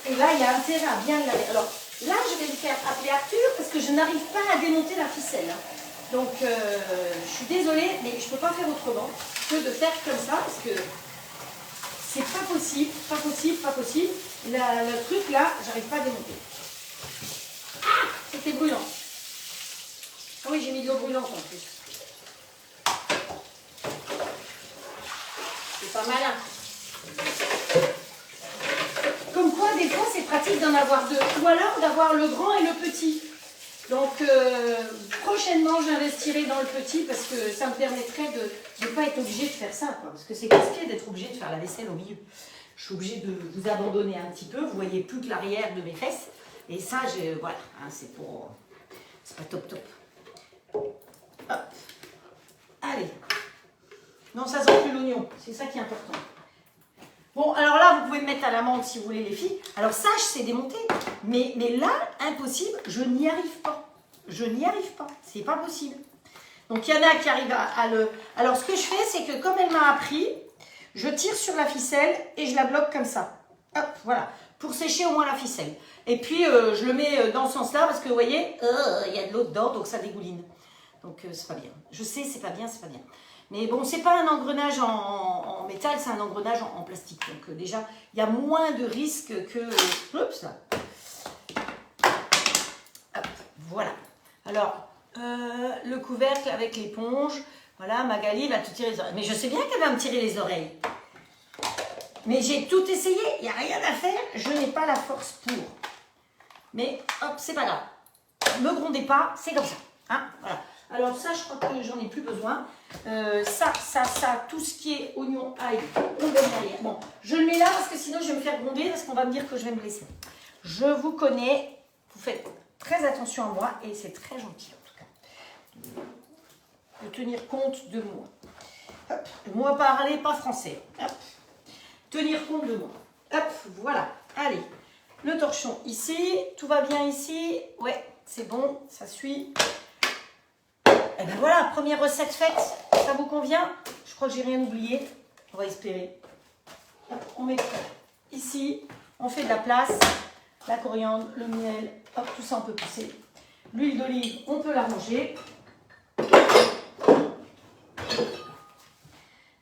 et là, il y a intérêt à bien le laver. Alors, là, je vais me faire appeler Arthur parce que je n'arrive pas à démonter la ficelle. Donc, je suis désolée, mais je ne peux pas faire autrement que de faire comme ça parce que c'est pas possible, pas possible, pas possible. Le truc là, j'arrive pas à démonter. Ah, c'était brûlant. Ah oui, j'ai mis de l'eau brûlante en plus. C'est pas malin. Comme quoi, des fois, c'est pratique d'en avoir deux. Ou alors d'avoir le grand et le petit. Donc, prochainement, j'investirai dans le petit parce que ça me permettrait de ne pas être obligée de faire ça. Quoi. Parce que c'est compliqué d'être obligée de faire la vaisselle au milieu. Je suis obligée de vous abandonner un petit peu. Vous voyez plus que l'arrière de mes fesses. Et ça, voilà, hein, c'est pour... C'est pas top top. Hop. Allez. Non, ça sent plus l'oignon. C'est ça qui est important. Bon, alors là, vous pouvez me mettre à l'amande si vous voulez, les filles. Alors ça, je sais démonter. Mais là, impossible, je n'y arrive pas. Je n'y arrive pas. C'est pas possible. Donc, il y en a qui arrivent à le... Alors, ce que je fais, c'est que comme elle m'a appris, je tire sur la ficelle et je la bloque comme ça. Hop, voilà. Pour sécher au moins la ficelle. Et puis, je le mets dans ce sens-là parce que, vous voyez, il y a de l'eau dedans, donc ça dégouline. Donc, c'est pas bien. Je sais, c'est pas bien, c'est pas bien. Mais bon, c'est pas un engrenage en métal, c'est un engrenage en plastique. Donc déjà, il y a moins de risques que... Oups, là. Hop, voilà. Alors, le couvercle avec l'éponge. Voilà, Magali va te tirer les oreilles. Mais je sais bien qu'elle va me tirer les oreilles. Mais j'ai tout essayé, il n'y a rien à faire. Je n'ai pas la force pour. Mais hop, c'est pas grave. Ne me grondez pas, c'est comme ça. Hein, voilà. Alors ça, je crois que j'en ai plus besoin. Ça, tout ce qui est oignon, ail, on le met derrière. Bon, je le mets là parce que sinon je vais me faire gronder parce qu'on va me dire que je vais me blesser. Je vous connais, vous faites très attention à moi et c'est très gentil en tout cas. De tenir compte de moi. Hop, moi parler pas français. Hop, tenir compte de moi. Hop, voilà. Allez, le torchon ici, tout va bien ici. Ouais, c'est bon, ça suit. Et bien voilà, première recette faite, ça vous convient? Je crois que j'ai rien oublié, on va espérer. Hop, on met ici, on fait de la place, la coriandre, le miel, hop, tout ça on peut pousser. L'huile d'olive, on peut la ranger.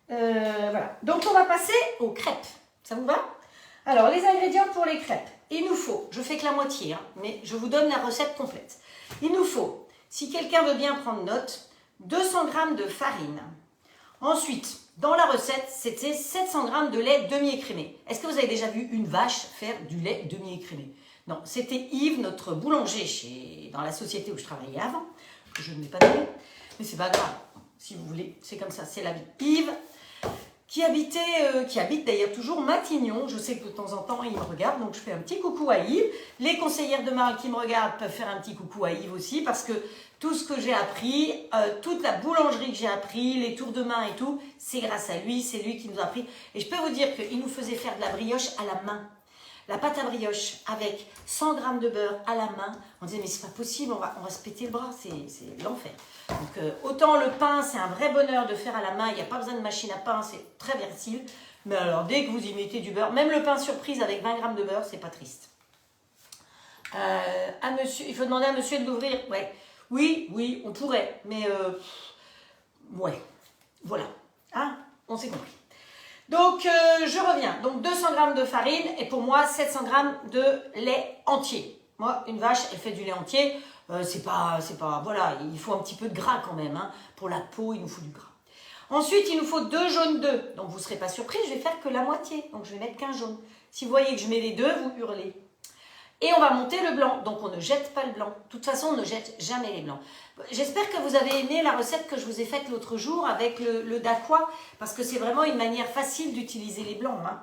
Voilà, donc on va passer aux crêpes, ça vous va? Alors les ingrédients pour les crêpes, il nous faut, je fais que la moitié, hein, mais je vous donne la recette complète. Il nous faut si quelqu'un veut bien prendre note, 200 g de farine. Ensuite, dans la recette, c'était 700 g de lait demi-écrémé. Est-ce que vous avez déjà vu une vache faire du lait demi-écrémé? Non, c'était Yves, notre boulanger dans la société où je travaillais avant, que je ne vais pas donner, mais c'est pas grave, si vous voulez, c'est comme ça, c'est la vie. Yves, qui habite d'ailleurs toujours Matignon, je sais que de temps en temps il me regarde, donc je fais un petit coucou à Yves. Les conseillères de Marle qui me regardent peuvent faire un petit coucou à Yves aussi, parce que tout ce que j'ai appris, toute la boulangerie que j'ai appris, les tours de main et tout, c'est grâce à lui, c'est lui qui nous a appris. Et je peux vous dire qu'il nous faisait faire de la brioche à la main. La pâte à brioche avec 100 g de beurre à la main. On disait, mais c'est pas possible, on va se péter le bras, c'est l'enfer. Donc, autant le pain, c'est un vrai bonheur de faire à la main, il n'y a pas besoin de machine à pain, c'est très versatile. Mais alors, dès que vous y mettez du beurre, même le pain surprise avec 20 g de beurre, c'est pas triste. Il faut demander à monsieur de l'ouvrir. Ouais. Oui, on pourrait, mais ouais, voilà. Hein, on s'est compris. Donc, je reviens. Donc, 200 g de farine et pour moi, 700 g de lait entier. Moi, une vache, elle fait du lait entier. C'est pas, voilà, il faut un petit peu de gras quand même. Hein. Pour la peau, il nous faut du gras. Ensuite, il nous faut 2 jaunes d'œufs. Donc, vous ne serez pas surpris, je vais faire que la moitié. Donc, je vais mettre qu'un jaune. Si vous voyez que je mets les deux, vous hurlez. Et on va monter le blanc. Donc, on ne jette pas le blanc. De toute façon, on ne jette jamais les blancs. J'espère que vous avez aimé la recette que je vous ai faite l'autre jour avec le daqua, parce que c'est vraiment une manière facile d'utiliser les blancs. Hein.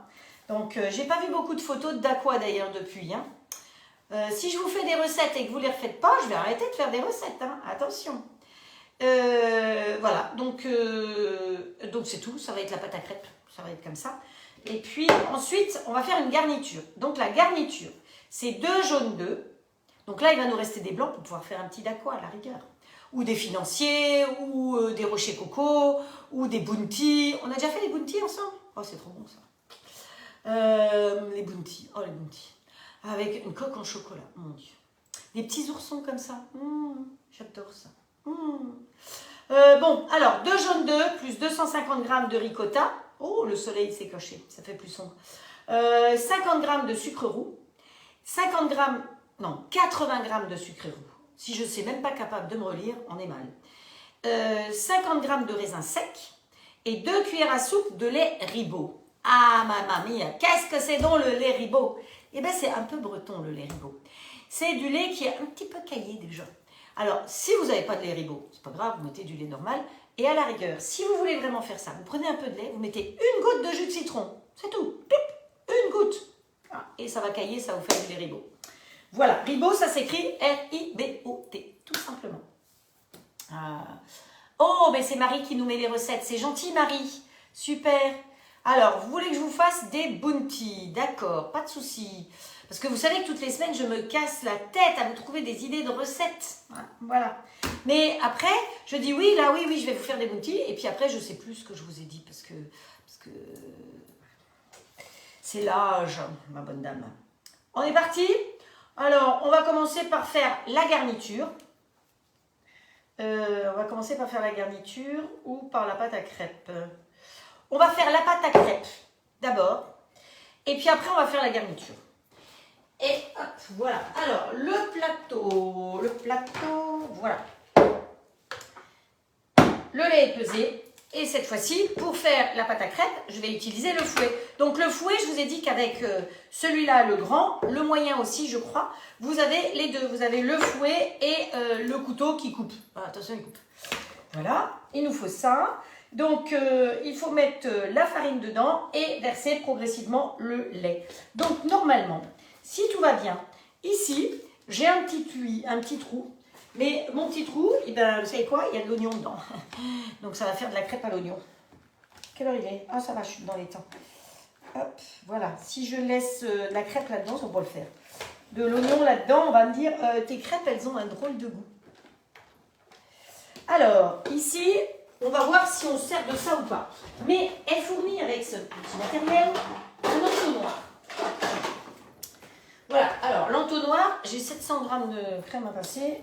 Donc, j'ai pas vu beaucoup de photos de daqua d'ailleurs depuis. Hein. Si je vous fais des recettes et que vous ne les refaites pas, je vais arrêter de faire des recettes. Hein. Attention. Voilà. Donc c'est tout. Ça va être la pâte à crêpes. Ça va être comme ça. Et puis, ensuite, on va faire une garniture. Donc, la garniture, c'est 2 jaunes d'œufs. Donc là, il va nous rester des blancs pour pouvoir faire un petit daqua à la rigueur. Ou des financiers, ou des rochers coco, ou des bounty. On a déjà fait les bounty ensemble? Oh, c'est trop bon ça. Les bounty. Oh, les bounty. Avec une coque en chocolat, mon Dieu. Des petits oursons comme ça. J'adore ça. Bon, alors, 2 jaunes d'œufs plus 250 g de ricotta. Oh, le soleil s'est caché, ça fait plus sombre. 50 g de sucre roux. 80 g de sucre roux. Si je ne suis même pas capable de me relire, on est mal. 50 g de raisin sec et 2 cuillères à soupe de lait Ribot. Ah, mamma mia, qu'est-ce que c'est donc le lait Ribot? Eh bien, c'est un peu breton, le lait Ribot. C'est du lait qui est un petit peu caillé déjà. Alors, si vous n'avez pas de lait Ribot, c'est pas grave, vous mettez du lait normal. Et à la rigueur, si vous voulez vraiment faire ça, vous prenez un peu de lait, vous mettez une goutte de jus de citron. C'est tout. Pip, une goutte. Ah, et ça va cailler, ça va vous faire du lait Ribot. Voilà, Ribot, ça s'écrit R-I-B-O-T, tout simplement. Oh, mais c'est Marie qui nous met les recettes. C'est gentil, Marie. Super. Alors, vous voulez que je vous fasse des bounty? D'accord, pas de souci. Parce que vous savez que toutes les semaines, je me casse la tête à vous trouver des idées de recettes. Voilà. Mais après, je dis oui, là, oui, je vais vous faire des bounty. Et puis après, je ne sais plus ce que je vous ai dit parce que c'est l'âge, ma bonne dame. On est parti? Alors, on va commencer par faire la garniture. On va commencer par faire la garniture ou par la pâte à crêpes. On va faire la pâte à crêpes d'abord. Et puis après, on va faire la garniture. Et hop, voilà. Alors, le plateau, voilà. Le lait est pesé. Et cette fois-ci, pour faire la pâte à crêpes, je vais utiliser le fouet. Donc le fouet, je vous ai dit qu'avec celui-là, le grand, le moyen aussi, je crois, vous avez les deux. Vous avez le fouet et le couteau qui coupe. Ah, attention, il coupe. Voilà, il nous faut ça. Donc, il faut mettre la farine dedans et verser progressivement le lait. Donc, normalement, si tout va bien, ici, j'ai un petit trou. Mais mon petit trou, eh ben, vous savez quoi? Il y a de l'oignon dedans. Donc, ça va faire de la crêpe à l'oignon. Quelle heure il est? Ah, ça va, je suis dans les temps. Hop, voilà. Si je laisse de la crêpe là-dedans, on peut le faire. De l'oignon là-dedans, on va me dire, tes crêpes, elles ont un drôle de goût. Alors, ici, on va voir si on sert de ça ou pas. Mais elle fournit avec ce petit matériel un entonnoir. Voilà, alors l'entonnoir, j'ai 700 g de crème à passer.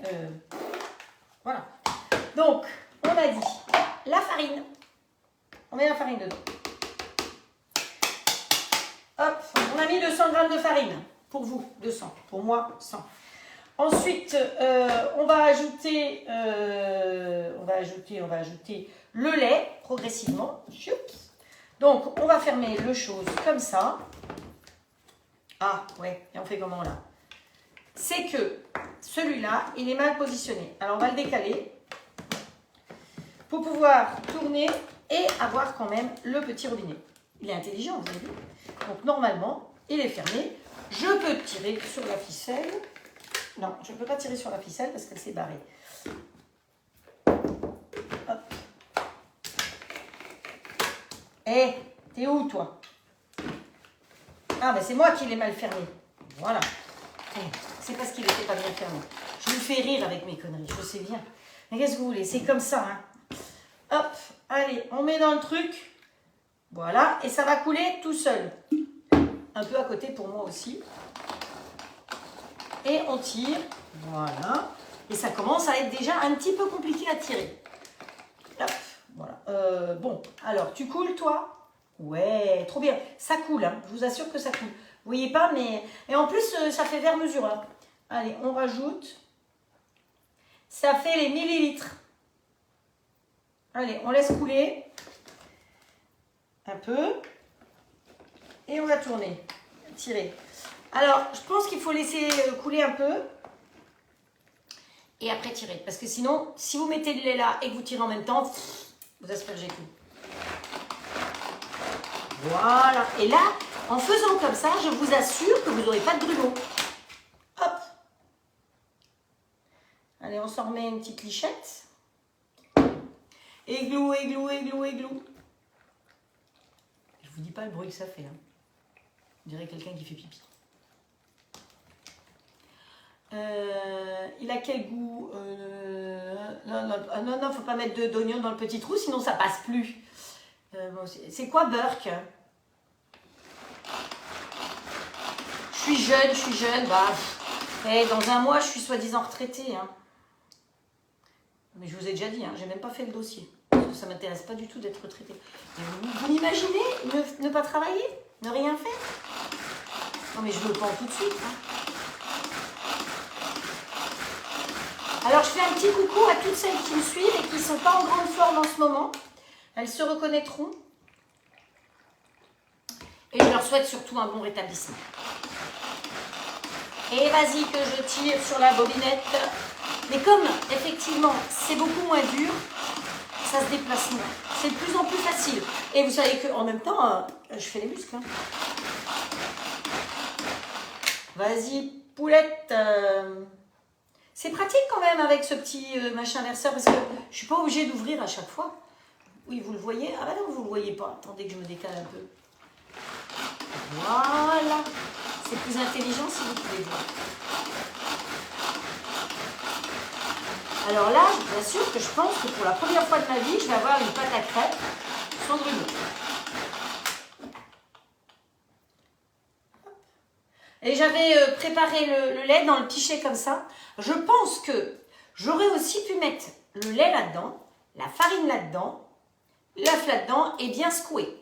Voilà. Donc, on a dit la farine. On met la farine dedans. Hop, on a mis 200 g de farine. Pour vous, 200. Pour moi, 100. Ensuite, on va ajouter le lait progressivement. Donc, on va fermer le chose comme ça. Ah, ouais, et on fait comment là? C'est que celui-là, il est mal positionné. Alors, on va le décaler pour pouvoir tourner et avoir quand même le petit robinet. Il est intelligent, vous avez vu? Donc, normalement, il est fermé. Je peux tirer sur la ficelle. Non, je ne peux pas tirer sur la ficelle parce qu'elle s'est barrée. Hop. Eh, t'es où toi? Ah, ben c'est moi qui l'ai mal fermé. Voilà. C'est parce qu'il n'était pas bien fermé. Je vous fais rire avec mes conneries, je sais bien. Mais qu'est-ce que vous voulez? C'est comme ça. Hein. Hop, allez, on met dans le truc. Voilà, et ça va couler tout seul. Un peu à côté pour moi aussi. Et on tire. Voilà. Et ça commence à être déjà un petit peu compliqué à tirer. Hop, voilà. Bon, alors, tu coules, toi? Ouais, trop bien. Ça coule, hein. Je vous assure que ça coule. Vous voyez pas, mais... Et en plus, ça fait vers mesure. Hein. Allez, on rajoute. Ça fait les millilitres. Allez, on laisse couler. Un peu. Et on va tourner. Tirer. Alors, je pense qu'il faut laisser couler un peu. Et après tirer. Parce que sinon, si vous mettez le lait là et que vous tirez en même temps, vous aspergez tout. Voilà. Et là, en faisant comme ça, je vous assure que vous n'aurez pas de grumeaux. Hop. Allez, on s'en remet une petite lichette. Églou, églou, églou, églou. Je vous dis pas le bruit que ça fait. Hein. On dirait quelqu'un qui fait pipi. Il a quel goût? Non, faut pas mettre d'oignon dans le petit trou, sinon ça passe plus. Bon, c'est quoi Burke? Je suis jeune, bah. Dans un mois, je suis soi-disant retraitée. Hein. Mais je vous ai déjà dit, hein, j'ai même pas fait le dossier. Parce que ça m'intéresse pas du tout d'être retraitée. Vous imaginez ne pas travailler? Ne rien faire? Non mais je le prends tout de suite. Hein. Alors je fais un petit coucou à toutes celles qui me suivent et qui ne sont pas en grande forme en ce moment. Elles se reconnaîtront. Et je leur souhaite surtout un bon rétablissement. Et vas-y que je tire sur la bobinette. Mais comme, effectivement, c'est beaucoup moins dur, ça se déplace moins. C'est de plus en plus facile. Et vous savez qu'en même temps, je fais les muscles. Hein. Vas-y, poulette. C'est pratique quand même avec ce petit machin verseur parce que je ne suis pas obligée d'ouvrir à chaque fois. Oui, vous le voyez? Ah bah non, vous ne le voyez pas. Attendez que je me décale un peu. Voilà. C'est plus intelligent si vous pouvez voir. Alors là, je vous assure que je pense que pour la première fois de ma vie, je vais avoir une pâte à crêpes sans grumeaux. Et j'avais préparé le lait dans le pichet comme ça. Je pense que j'aurais aussi pu mettre le lait là-dedans, la farine là-dedans, l'œuf là-dedans et bien secouer.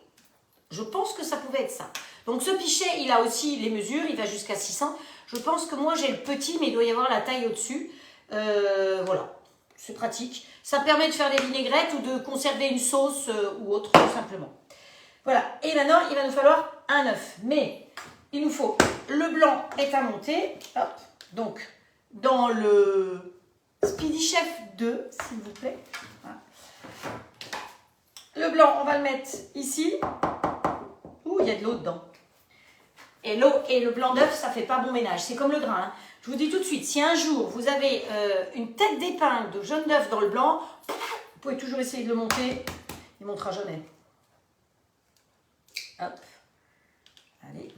Je pense que ça pouvait être ça. Donc ce pichet, il a aussi les mesures, il va jusqu'à 600. Je pense que moi j'ai le petit, mais il doit y avoir la taille au-dessus. Voilà, c'est pratique. Ça permet de faire des vinaigrettes ou de conserver une sauce ou autre, tout simplement. Voilà, et maintenant il va nous falloir un œuf. Mais il nous faut le blanc est à monter. Hop. Donc dans le Speedy Chef 2, s'il vous plaît. Voilà. Le blanc, on va le mettre ici. Ouh, il y a de l'eau dedans. Et l'eau et le blanc d'œuf, ça ne fait pas bon ménage. C'est comme le grain. Hein. Je vous dis tout de suite, si un jour vous avez une tête d'épingle de jaune d'œuf dans le blanc, vous pouvez toujours essayer de le monter. Il ne montera jamais. Hop. Allez.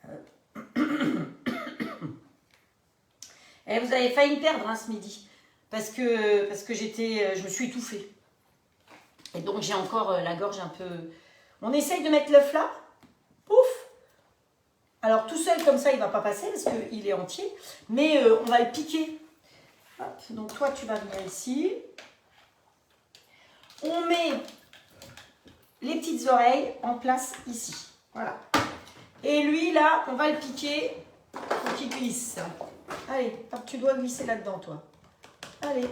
Hop. Et vous avez failli me perdre hein, ce midi. Parce que je me suis étouffée. Et donc j'ai encore la gorge un peu... On essaye de mettre l'œuf là. Pouf. Alors tout seul comme ça il ne va pas passer parce qu'il est entier. Mais on va le piquer. Hop. Donc toi tu vas venir ici. On met les petites oreilles en place ici. Voilà. Et lui là on va le piquer faut qu'il glisse. Allez, hop, tu dois glisser là-dedans, toi. Allez.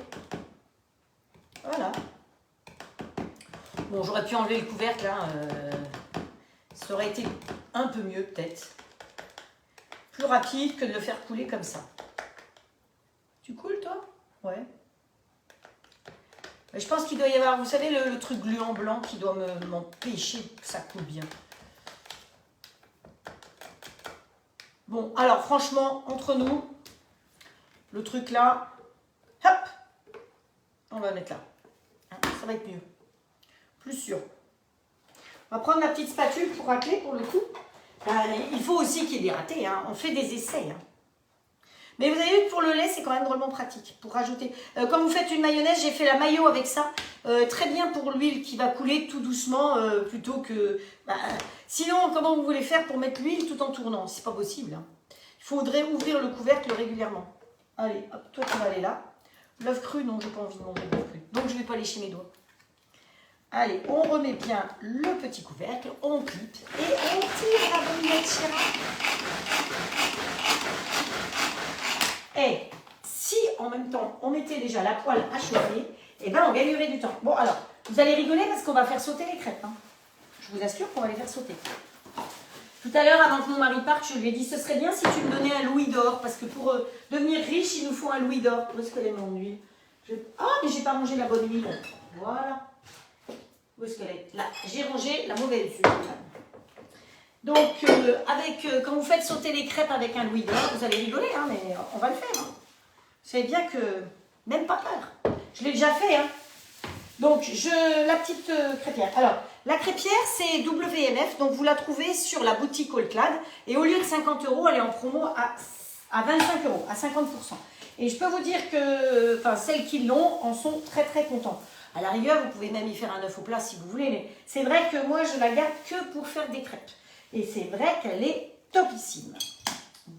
Voilà. Bon, j'aurais pu enlever le couvercle, hein. Ça aurait été un peu mieux, peut-être. Plus rapide que de le faire couler comme ça. Tu coules, toi? Ouais. Mais je pense qu'il doit y avoir, vous savez, le truc gluant blanc qui doit m'empêcher que ça coule bien. Bon, alors franchement, entre nous, le truc là, hop, on va mettre là. Ça va être mieux. Plus sûr. On va prendre ma petite spatule pour racler pour le coup. Il faut aussi qu'il y ait des ratés, hein. On fait des essais. Hein. Mais vous avez vu que pour le lait, c'est quand même drôlement pratique. Pour rajouter. Quand vous faites une mayonnaise, j'ai fait la mayo avec ça. Très bien pour l'huile qui va couler tout doucement plutôt que... sinon, comment vous voulez faire pour mettre l'huile tout en tournant? C'est pas possible. Hein. Il faudrait ouvrir le couvercle régulièrement. Allez, hop, toi tu vas aller là. L'œuf cru, non, j'ai pas envie de manger l'œuf cru. Donc je vais pas lécher mes doigts. Allez, on remet bien le petit couvercle, on clip et on tire la bonnette Chirac. Et si en même temps on mettait déjà la poêle à chauffer, eh ben on gagnerait du temps. Bon alors, vous allez rigoler parce qu'on va faire sauter les crêpes. Hein. Je vous assure qu'on va les faire sauter. Tout à l'heure, avant que mon mari parte, je lui ai dit ce serait bien si tu me donnais un louis d'or parce que pour devenir riche, il nous faut un louis d'or. Où est-ce qu'elle est mon huile? Ah, mais j'ai pas mangé la bonne huile. Voilà. Où est-ce qu'elle est? Là, j'ai rangé la mauvaise huile. Donc, quand vous faites sauter les crêpes avec un louis d'or, vous allez rigoler, hein, mais on va le faire. Hein. Vous savez bien que, même pas peur. Je l'ai déjà fait. Hein. Donc, la petite crêpière. Alors, la crêpière, c'est WMF, donc vous la trouvez sur la boutique All-Clad. Et au lieu de 50 €, elle est en promo à 25 €, à 50%. Et je peux vous dire que celles qui l'ont en sont très très contents. À la rigueur, vous pouvez même y faire un œuf au plat si vous voulez, mais c'est vrai que moi, je la garde que pour faire des crêpes. Et c'est vrai qu'elle est topissime.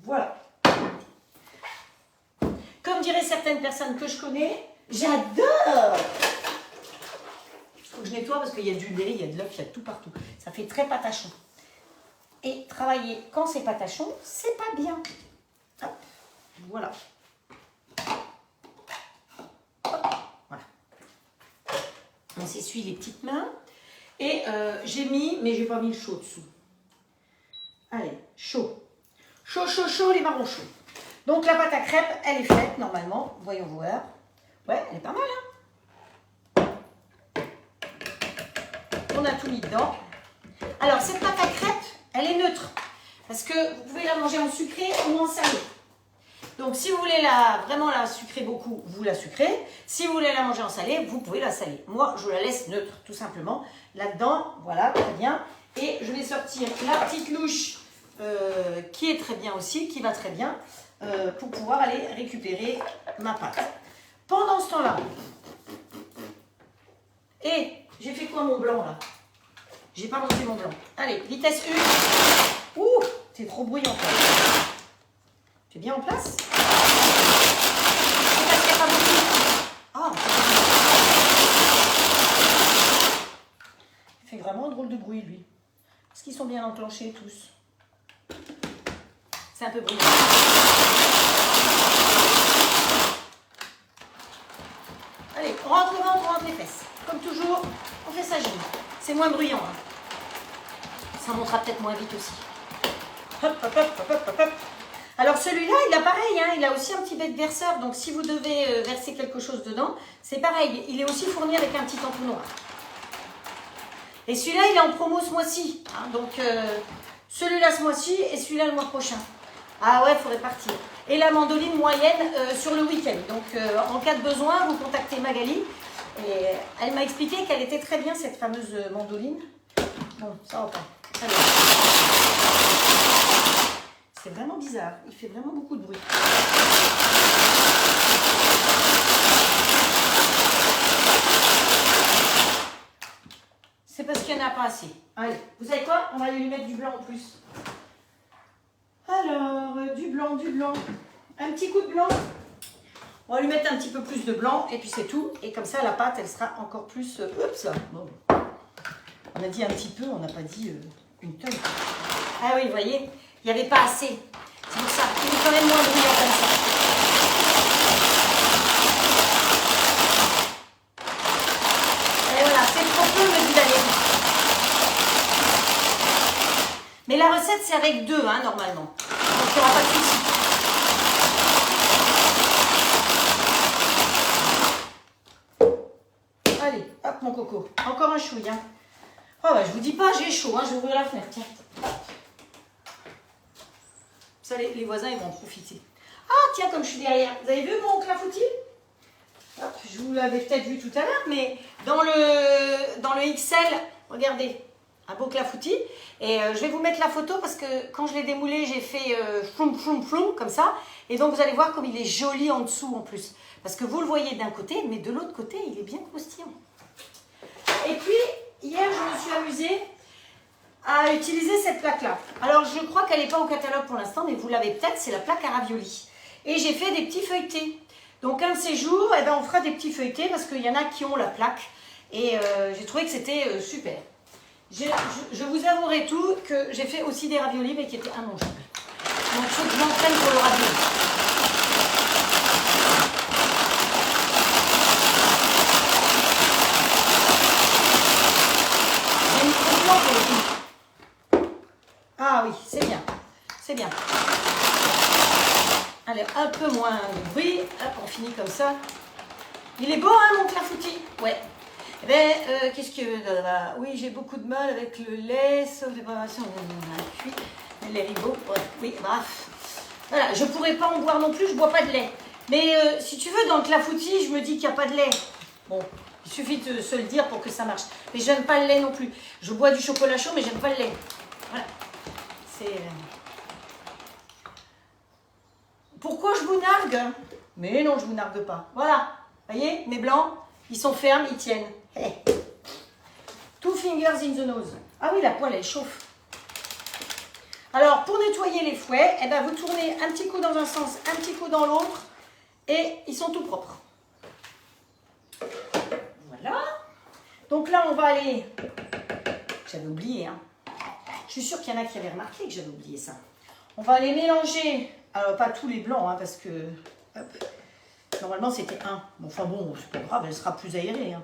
Voilà. Comme diraient certaines personnes que je connais, j'adore! Il faut que je nettoie parce qu'il y a du lait, il y a de l'œuf, il y a de tout partout. Ça fait très patachon. Et travailler quand c'est patachon, c'est pas bien. Hop, voilà. On s'essuie les petites mains. Et j'ai mis, mais j'ai pas mis le chaud dessous. Allez, chaud. Chaud, chaud, chaud, les marrons chauds. Donc la pâte à crêpes, elle est faite normalement. Voyons voir. Ouais, elle est pas mal. Hein. On a tout mis dedans. Alors cette pâte à crêpes, elle est neutre. Parce que vous pouvez la manger en sucré ou en salé. Donc, si vous voulez vraiment la sucrer beaucoup, vous la sucrez. Si vous voulez la manger en salé, vous pouvez la saler. Moi, je la laisse neutre, tout simplement. Là-dedans, voilà, très bien. Et je vais sortir la petite louche qui est très bien aussi, qui va très bien, pour pouvoir aller récupérer ma pâte. Pendant ce temps-là, et j'ai fait quoi mon blanc, là? J'ai pas monté mon blanc. Allez, vitesse 1. Ouh, c'est trop bruyant. Tu es bien en place? C'est parce qu'il n'y a pas beaucoup. Ah. Il fait vraiment un drôle de bruit, lui. Est-ce qu'ils sont bien enclenchés, tous? C'est un peu bruyant. Allez, on rentre le ventre, on rentre les fesses. Comme toujours, on fait ça gêne. C'est moins bruyant. Hein. Ça montera peut-être moins vite aussi. Hop, hop, hop, hop, hop, hop. Alors celui-là, il a pareil, hein, il a aussi un petit bec verseur, donc si vous devez verser quelque chose dedans, c'est pareil, il est aussi fourni avec un petit entonnoir. Et celui-là, il est en promo ce mois-ci, hein, donc celui-là ce mois-ci et celui-là le mois prochain. Ah ouais, il faudrait partir. Et la mandoline moyenne sur le week-end, donc en cas de besoin, vous contactez Magali, et elle m'a expliqué qu'elle était très bien cette fameuse mandoline. Bon, ça va pas. Allez. C'est vraiment bizarre, il fait vraiment beaucoup de bruit. C'est parce qu'il n'y en a pas assez. Allez, vous savez quoi? On va lui mettre du blanc en plus. Alors, du blanc, du blanc. Un petit coup de blanc. On va lui mettre un petit peu plus de blanc et puis c'est tout. Et comme ça, la pâte, elle sera encore plus... Oups, bon. On a dit un petit peu, on n'a pas dit une tonne. Ah oui, vous voyez, il n'y avait pas assez. C'est pour ça. Il est quand même moins bruyant comme ça. Et voilà, c'est trop peu, me dit Valérie. Mais la recette, c'est avec 2, hein, normalement. Donc, il n'y aura pas de souci. Allez, hop, mon coco. Encore un chouille, hein. Oh, bah, je vous dis pas, j'ai chaud, hein. Je vais ouvrir la fenêtre, tiens. Ça, les voisins, ils vont en profiter. Ah, tiens, comme je suis derrière. Vous avez vu mon clafoutis? Hop, je vous l'avais peut-être vu tout à l'heure, mais dans le XL, regardez, un beau clafoutis. Et je vais vous mettre la photo parce que quand je l'ai démoulé, j'ai fait floum, floum, floum, comme ça. Et donc, vous allez voir comme il est joli en dessous, en plus. Parce que vous le voyez d'un côté, mais de l'autre côté, il est bien croustillant. Et puis, hier, je me suis amusée à utiliser cette plaque-là. Alors, je crois qu'elle n'est pas au catalogue pour l'instant, mais vous l'avez peut-être, c'est la plaque à raviolis. Et j'ai fait des petits feuilletés. Donc, un de ces jours, eh ben, on fera des petits feuilletés parce qu'il y en a qui ont la plaque. Et j'ai trouvé que c'était super. Je vous avouerai tout que j'ai fait aussi des raviolis, mais qui étaient immangeables. Donc, il faut que je m'entraîne pour le ravioli. J'ai mis trop de blanc pour le coup. Ah oui, c'est bien. C'est bien. Allez, un peu moins de bruit. Hop, on finit comme ça. Il est beau, hein, mon clafoutis? Ouais. Eh bien, qu'est-ce que... oui, j'ai beaucoup de mal avec le lait, sauf des préparations. On a cuit. Le lait Ribot. Ouais, oui, bref. Voilà, je ne pourrais pas en boire non plus, je ne bois pas de lait. Mais si tu veux, dans le clafoutis, je me dis qu'il n'y a pas de lait. Bon, il suffit de se le dire pour que ça marche. Mais je n'aime pas le lait non plus. Je bois du chocolat chaud, mais j'aime pas le lait. Voilà. C'est... Pourquoi je vous nargue? Mais non, je vous nargue pas. Voilà. Vous voyez, mes blancs, ils sont fermes, ils tiennent. Hey. Two fingers in the nose. Ah oui, la poêle, elle chauffe. Alors, pour nettoyer les fouets, eh ben, vous tournez un petit coup dans un sens, un petit coup dans l'autre, et ils sont tout propres. Voilà. Donc là, on va aller... J'avais oublié, hein. Je suis sûre qu'il y en a qui avaient remarqué que j'avais oublié ça. On va aller mélanger, alors pas tous les blancs, hein, parce que... Hop. Normalement, c'était un. Bon, enfin bon, c'est pas grave, elle sera plus aérée. Hein.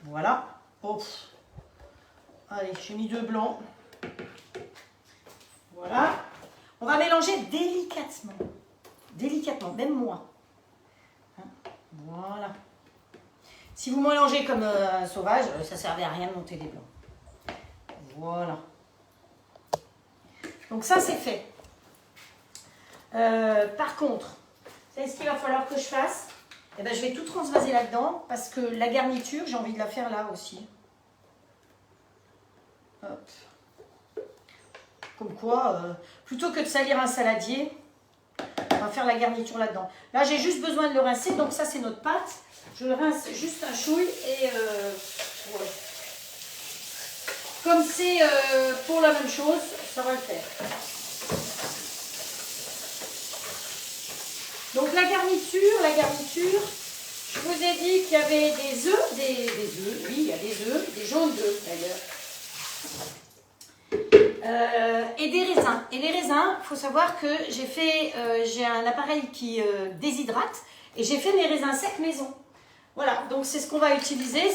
Voilà. Oh. Allez, j'ai mis 2 blancs. Voilà. On va mélanger délicatement. Délicatement, même moi. Hein, voilà. Si vous mélangez comme un sauvage, ça ne servait à rien de monter des blancs. Voilà. Donc ça, c'est fait. Par contre... Vous savez ce qu'il va falloir que je fasse? Eh ben, je vais tout transvaser là-dedans parce que la garniture, j'ai envie de la faire là aussi. Hop. Comme quoi, plutôt que de salir un saladier, on va faire la garniture là-dedans. Là, j'ai juste besoin de le rincer. Donc ça, c'est notre pâte. Je le rince juste un chouille et ouais. Comme c'est pour la même chose, ça va le faire. Donc la garniture, je vous ai dit qu'il y avait des œufs, oui, il y a des œufs, des jaunes d'œufs d'ailleurs, et des raisins. Et les raisins, il faut savoir que j'ai un appareil qui déshydrate et j'ai fait mes raisins secs maison. Voilà, donc c'est ce qu'on va utiliser,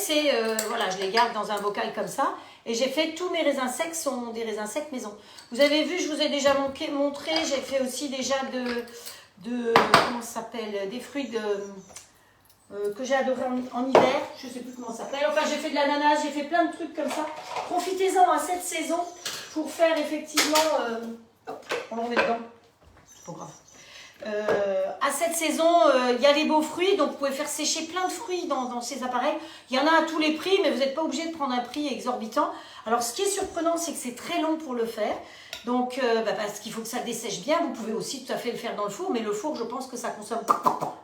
voilà, je les garde dans un bocal comme ça et j'ai fait tous mes raisins secs sont des raisins secs maison. Vous avez vu, je vous ai déjà montré, j'ai fait aussi déjà comment ça s'appelle, des fruits que j'ai adoré en hiver, je ne sais plus comment ça s'appelle, enfin j'ai fait de l'ananas, j'ai fait plein de trucs comme ça. Profitez-en à cette saison pour faire effectivement, hop, on l'en met dedans, c'est pas grave. À cette saison, il y a des beaux fruits, donc vous pouvez faire sécher plein de fruits dans ces appareils. Il y en a à tous les prix, mais vous n'êtes pas obligé de prendre un prix exorbitant. Alors ce qui est surprenant, c'est que c'est très long pour le faire. Donc, parce qu'il faut que ça dessèche bien, vous pouvez aussi tout à fait le faire dans le four, mais le four, je pense que ça consomme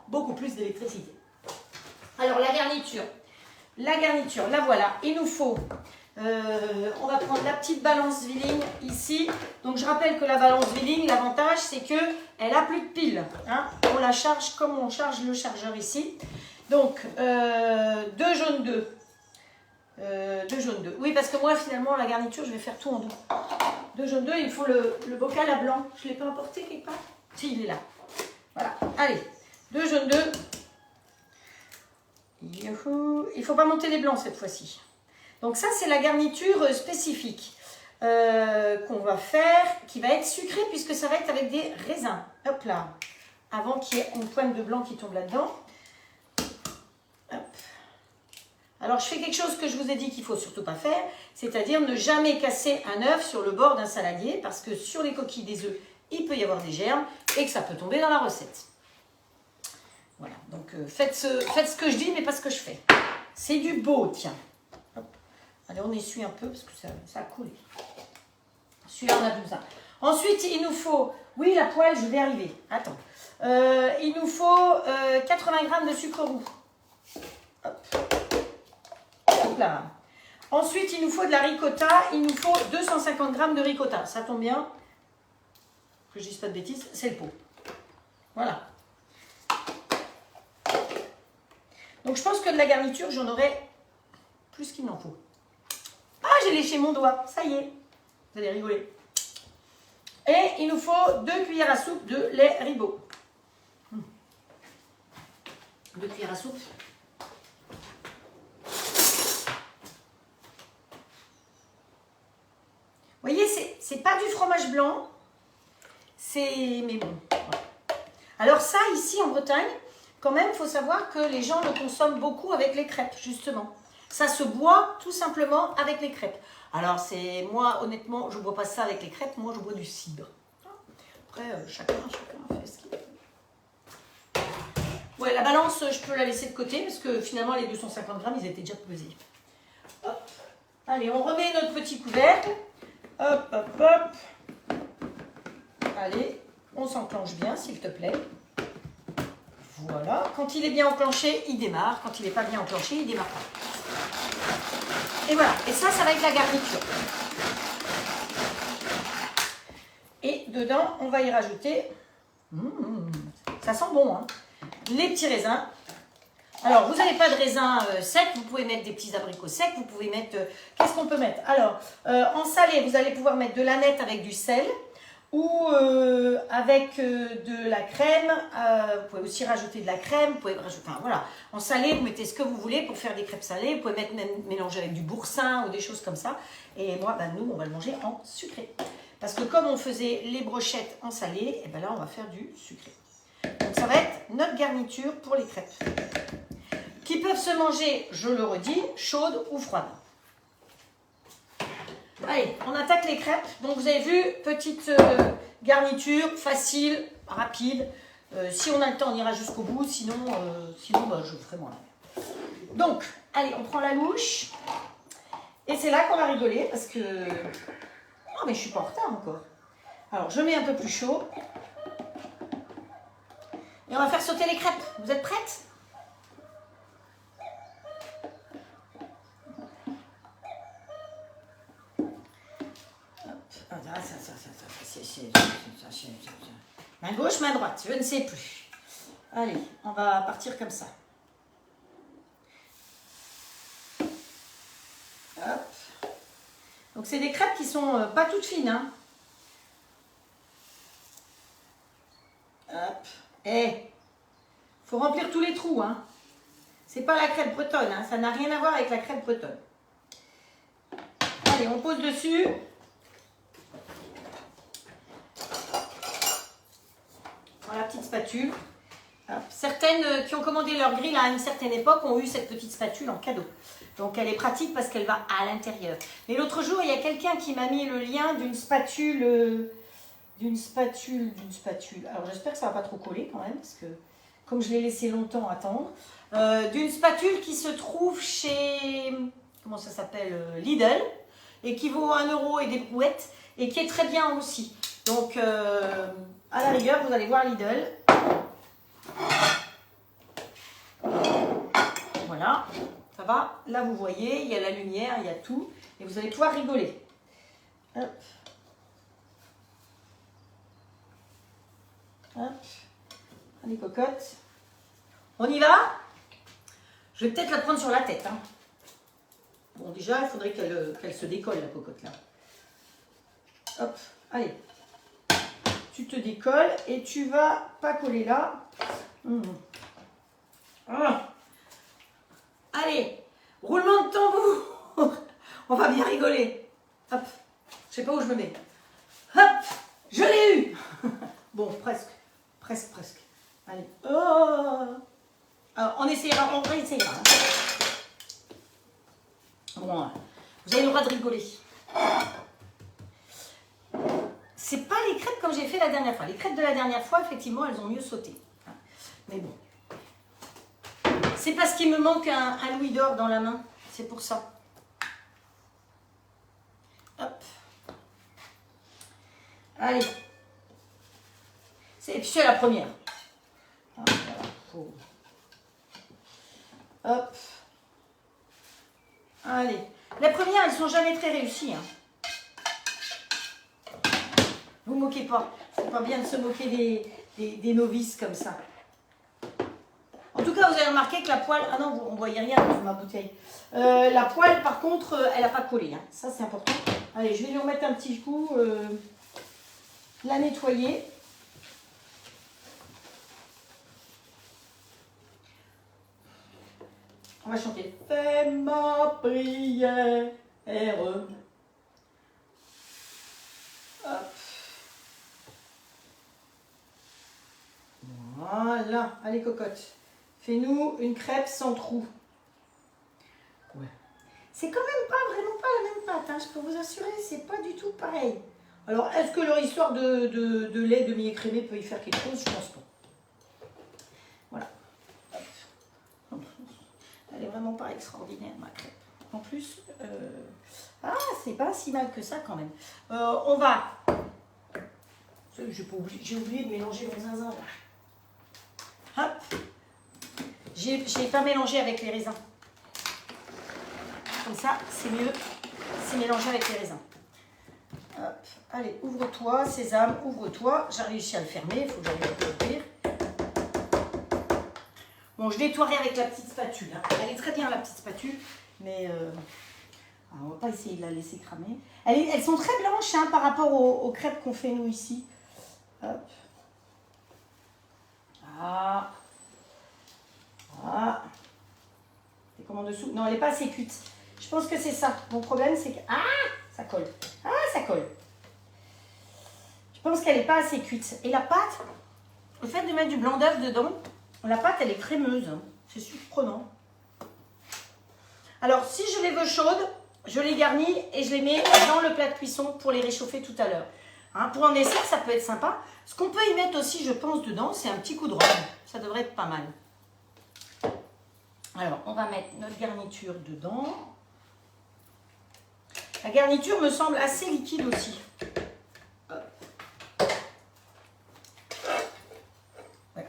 beaucoup plus d'électricité. Alors, la garniture, la voilà. Il nous faut, on va prendre la petite balance Zwilling ici. Donc, je rappelle que la balance Zwilling, l'avantage, c'est qu'elle n'a plus de pile. Hein. On la charge comme on charge le chargeur ici. Donc, 2 jaunes d'œufs. 2 jaunes d'œufs. Oui, parce que moi, finalement, la garniture, je vais faire tout en deux. 2 jaunes d'œufs, il faut le bocal à blanc. Je ne l'ai pas emporté quelque part? Si, il est là. Voilà, allez, 2 jaunes d'œufs. Il ne faut pas monter les blancs cette fois-ci. Donc ça, c'est la garniture spécifique qu'on va faire, qui va être sucrée puisque ça va être avec des raisins. Hop là, avant qu'il y ait une pointe de blanc qui tombe là-dedans. Alors, je fais quelque chose que je vous ai dit qu'il ne faut surtout pas faire, c'est-à-dire ne jamais casser un œuf sur le bord d'un saladier parce que sur les coquilles des œufs, il peut y avoir des germes et que ça peut tomber dans la recette. Voilà, donc faites ce que je dis, mais pas ce que je fais. C'est du beau, tiens. Hop. Allez, on essuie un peu parce que ça a coulé. Celui-là, on a besoin. Ensuite, il nous faut... Oui, la poêle, je vais arriver. Attends. Il nous faut 80 g de sucre roux. Hop. Hop là. Ensuite, il nous faut de la ricotta. Il nous faut 250 g de ricotta. Ça tombe bien. Que je dise pas de bêtises. C'est le pot. Voilà. Donc, je pense que de la garniture, j'en aurai plus qu'il n'en faut. Ah, j'ai léché mon doigt. Ça y est. Vous allez rigoler. Et il nous faut 2 cuillères à soupe de lait Ribot. 2 cuillères à soupe. Vous voyez, c'est pas du fromage blanc. Mais bon. Voilà. Alors ça, ici en Bretagne, quand même, il faut savoir que les gens le consomment beaucoup avec les crêpes, justement. Ça se boit tout simplement avec les crêpes. Alors, moi, honnêtement, je ne bois pas ça avec les crêpes. Moi, je bois du cidre. Après, chacun fait ce qu'il veut. Ouais, la balance, je peux la laisser de côté parce que finalement, les 250 grammes, ils étaient déjà pesés. Hop. Allez, on remet notre petit couvercle. Hop, hop, hop. Allez, on s'enclenche bien, s'il te plaît. Voilà. Quand il est bien enclenché, il démarre. Quand il n'est pas bien enclenché, il ne démarre pas. Et voilà. Et ça va être la garniture. Et dedans, on va y rajouter... ça sent bon, hein, les petits raisins. Alors, vous n'avez pas de raisins secs, vous pouvez mettre des petits abricots secs, vous pouvez mettre... Qu'est-ce qu'on peut mettre? Alors, en salé, vous allez pouvoir mettre de l'aneth avec du sel ou avec de la crème. Vous pouvez aussi rajouter de la crème. Vous pouvez rajouter, enfin, voilà. En salé, vous mettez ce que vous voulez pour faire des crêpes salées. Vous pouvez mélanger avec du boursin ou des choses comme ça. Et moi, nous, on va le manger en sucré. Parce que comme on faisait les brochettes en salé, et ben là, on va faire du sucré. Donc, ça va être notre garniture pour les crêpes. Qui peuvent se manger, je le redis, chaudes ou froides. Allez, on attaque les crêpes. Donc, vous avez vu, petite garniture, facile, rapide. Si on a le temps, on ira jusqu'au bout. Sinon je ferai moi-même. Donc, allez, on prend la louche. Et c'est là qu'on va rigoler parce que... Non, mais je suis pas en retard encore. Alors, je mets un peu plus chaud. Et on va faire sauter les crêpes. Vous êtes prêtes? Main gauche, main droite, je ne sais plus. Allez, on va partir comme ça. Hop. Donc c'est des crêpes qui sont pas toutes fines, hein. Hop. Et faut remplir tous les trous, hein. C'est pas la crêpe bretonne, hein. Ça n'a rien à voir avec la crêpe bretonne. Allez, on pose dessus. Voilà, petite spatule. Hop. Certaines qui ont commandé leur grill à une certaine époque ont eu cette petite spatule en cadeau. Donc elle est pratique parce qu'elle va à l'intérieur. Mais l'autre jour, il y a quelqu'un qui m'a mis le lien d'une spatule. D'une spatule. Alors j'espère que ça ne va pas trop coller quand même, parce que comme je l'ai laissé longtemps attendre. D'une spatule qui se trouve chez, comment ça s'appelle, Lidl, et qui vaut 1 € et des brouettes, et qui est très bien aussi. Donc à la rigueur, vous allez voir Lidl. Voilà, ça va. Là, vous voyez, il y a la lumière, il y a tout, et vous allez pouvoir rigoler. Hop. Hop. Allez, cocotte. On y va? Je vais peut-être la prendre sur la tête, hein. Bon, déjà, il faudrait qu'elle se décolle, la cocotte, là. Hop, allez. Tu te décolles et tu vas pas coller là. Ah. Allez, roulement de tambour. On va bien rigoler. Hop, je sais pas où je me mets. Hop, je l'ai eu. Bon, presque. Allez. Oh. Alors, on essaiera, on réessayera. Bon, vous avez le droit de rigoler. C'est pas les crêpes comme j'ai fait la dernière fois. Les crêpes de la dernière fois, effectivement, elles ont mieux sauté. Mais bon. C'est parce qu'il me manque un louis d'or dans la main. C'est pour ça. Hop. Allez. Et puis c'est la première. Hop. Allez. La première, elles ne sont jamais très réussies. Hein. Vous ne moquez pas. C'est pas bien de se moquer des novices comme ça. En tout cas, vous avez remarqué que la poêle... Ah non, on ne voyait rien dans ma bouteille. La poêle, par contre, elle n'a pas collé. Hein. Ça, c'est important. Allez, je vais lui remettre un petit coup. La nettoyer. On va chanter. Fais ma prière. Hop. Voilà. Allez, cocotte. Fais-nous une crêpe sans trou. Ouais. C'est quand même pas vraiment pas la même pâte. Hein, je peux vous assurer, c'est pas du tout pareil. Alors, est-ce que leur histoire de lait demi-écrémé peut y faire quelque chose? Je pense pas. Voilà. Hop. Elle est vraiment pas extraordinaire, ma crêpe. En plus, c'est pas si mal que ça quand même. On va... J'ai oublié de mélanger mon zinzin là. Hop. J'ai pas mélangé avec les raisins. Comme ça, c'est mieux. C'est mélangé avec les raisins. Hop. Allez, ouvre-toi, sésame, ouvre-toi. J'ai réussi à le fermer, il faut que j'arrive à l'ouvrir. Bon, je nettoierai avec la petite spatule. Hein. Elle est très bien, la petite spatule, mais on va pas essayer de la laisser cramer. Elles sont très blanches hein, par rapport aux crêpes qu'on fait nous ici. Hop. Ah. Ah. C'est comme en dessous. Non, elle n'est pas assez cuite. Je pense que c'est ça. Mon problème, c'est que... Ah, ça colle. Ah, ça colle. Je pense qu'elle n'est pas assez cuite. Et la pâte, le fait de mettre du blanc d'œuf dedans, la pâte, elle est crémeuse. C'est surprenant. Alors, si je les veux chaudes, je les garnis et je les mets dans le plat de cuisson pour les réchauffer tout à l'heure. Hein, pour un dessert, ça peut être sympa. Ce qu'on peut y mettre aussi, je pense, dedans, c'est un petit coup de rhum. Ça devrait être pas mal. Alors, on va mettre notre garniture dedans. La garniture me semble assez liquide aussi. Ouais.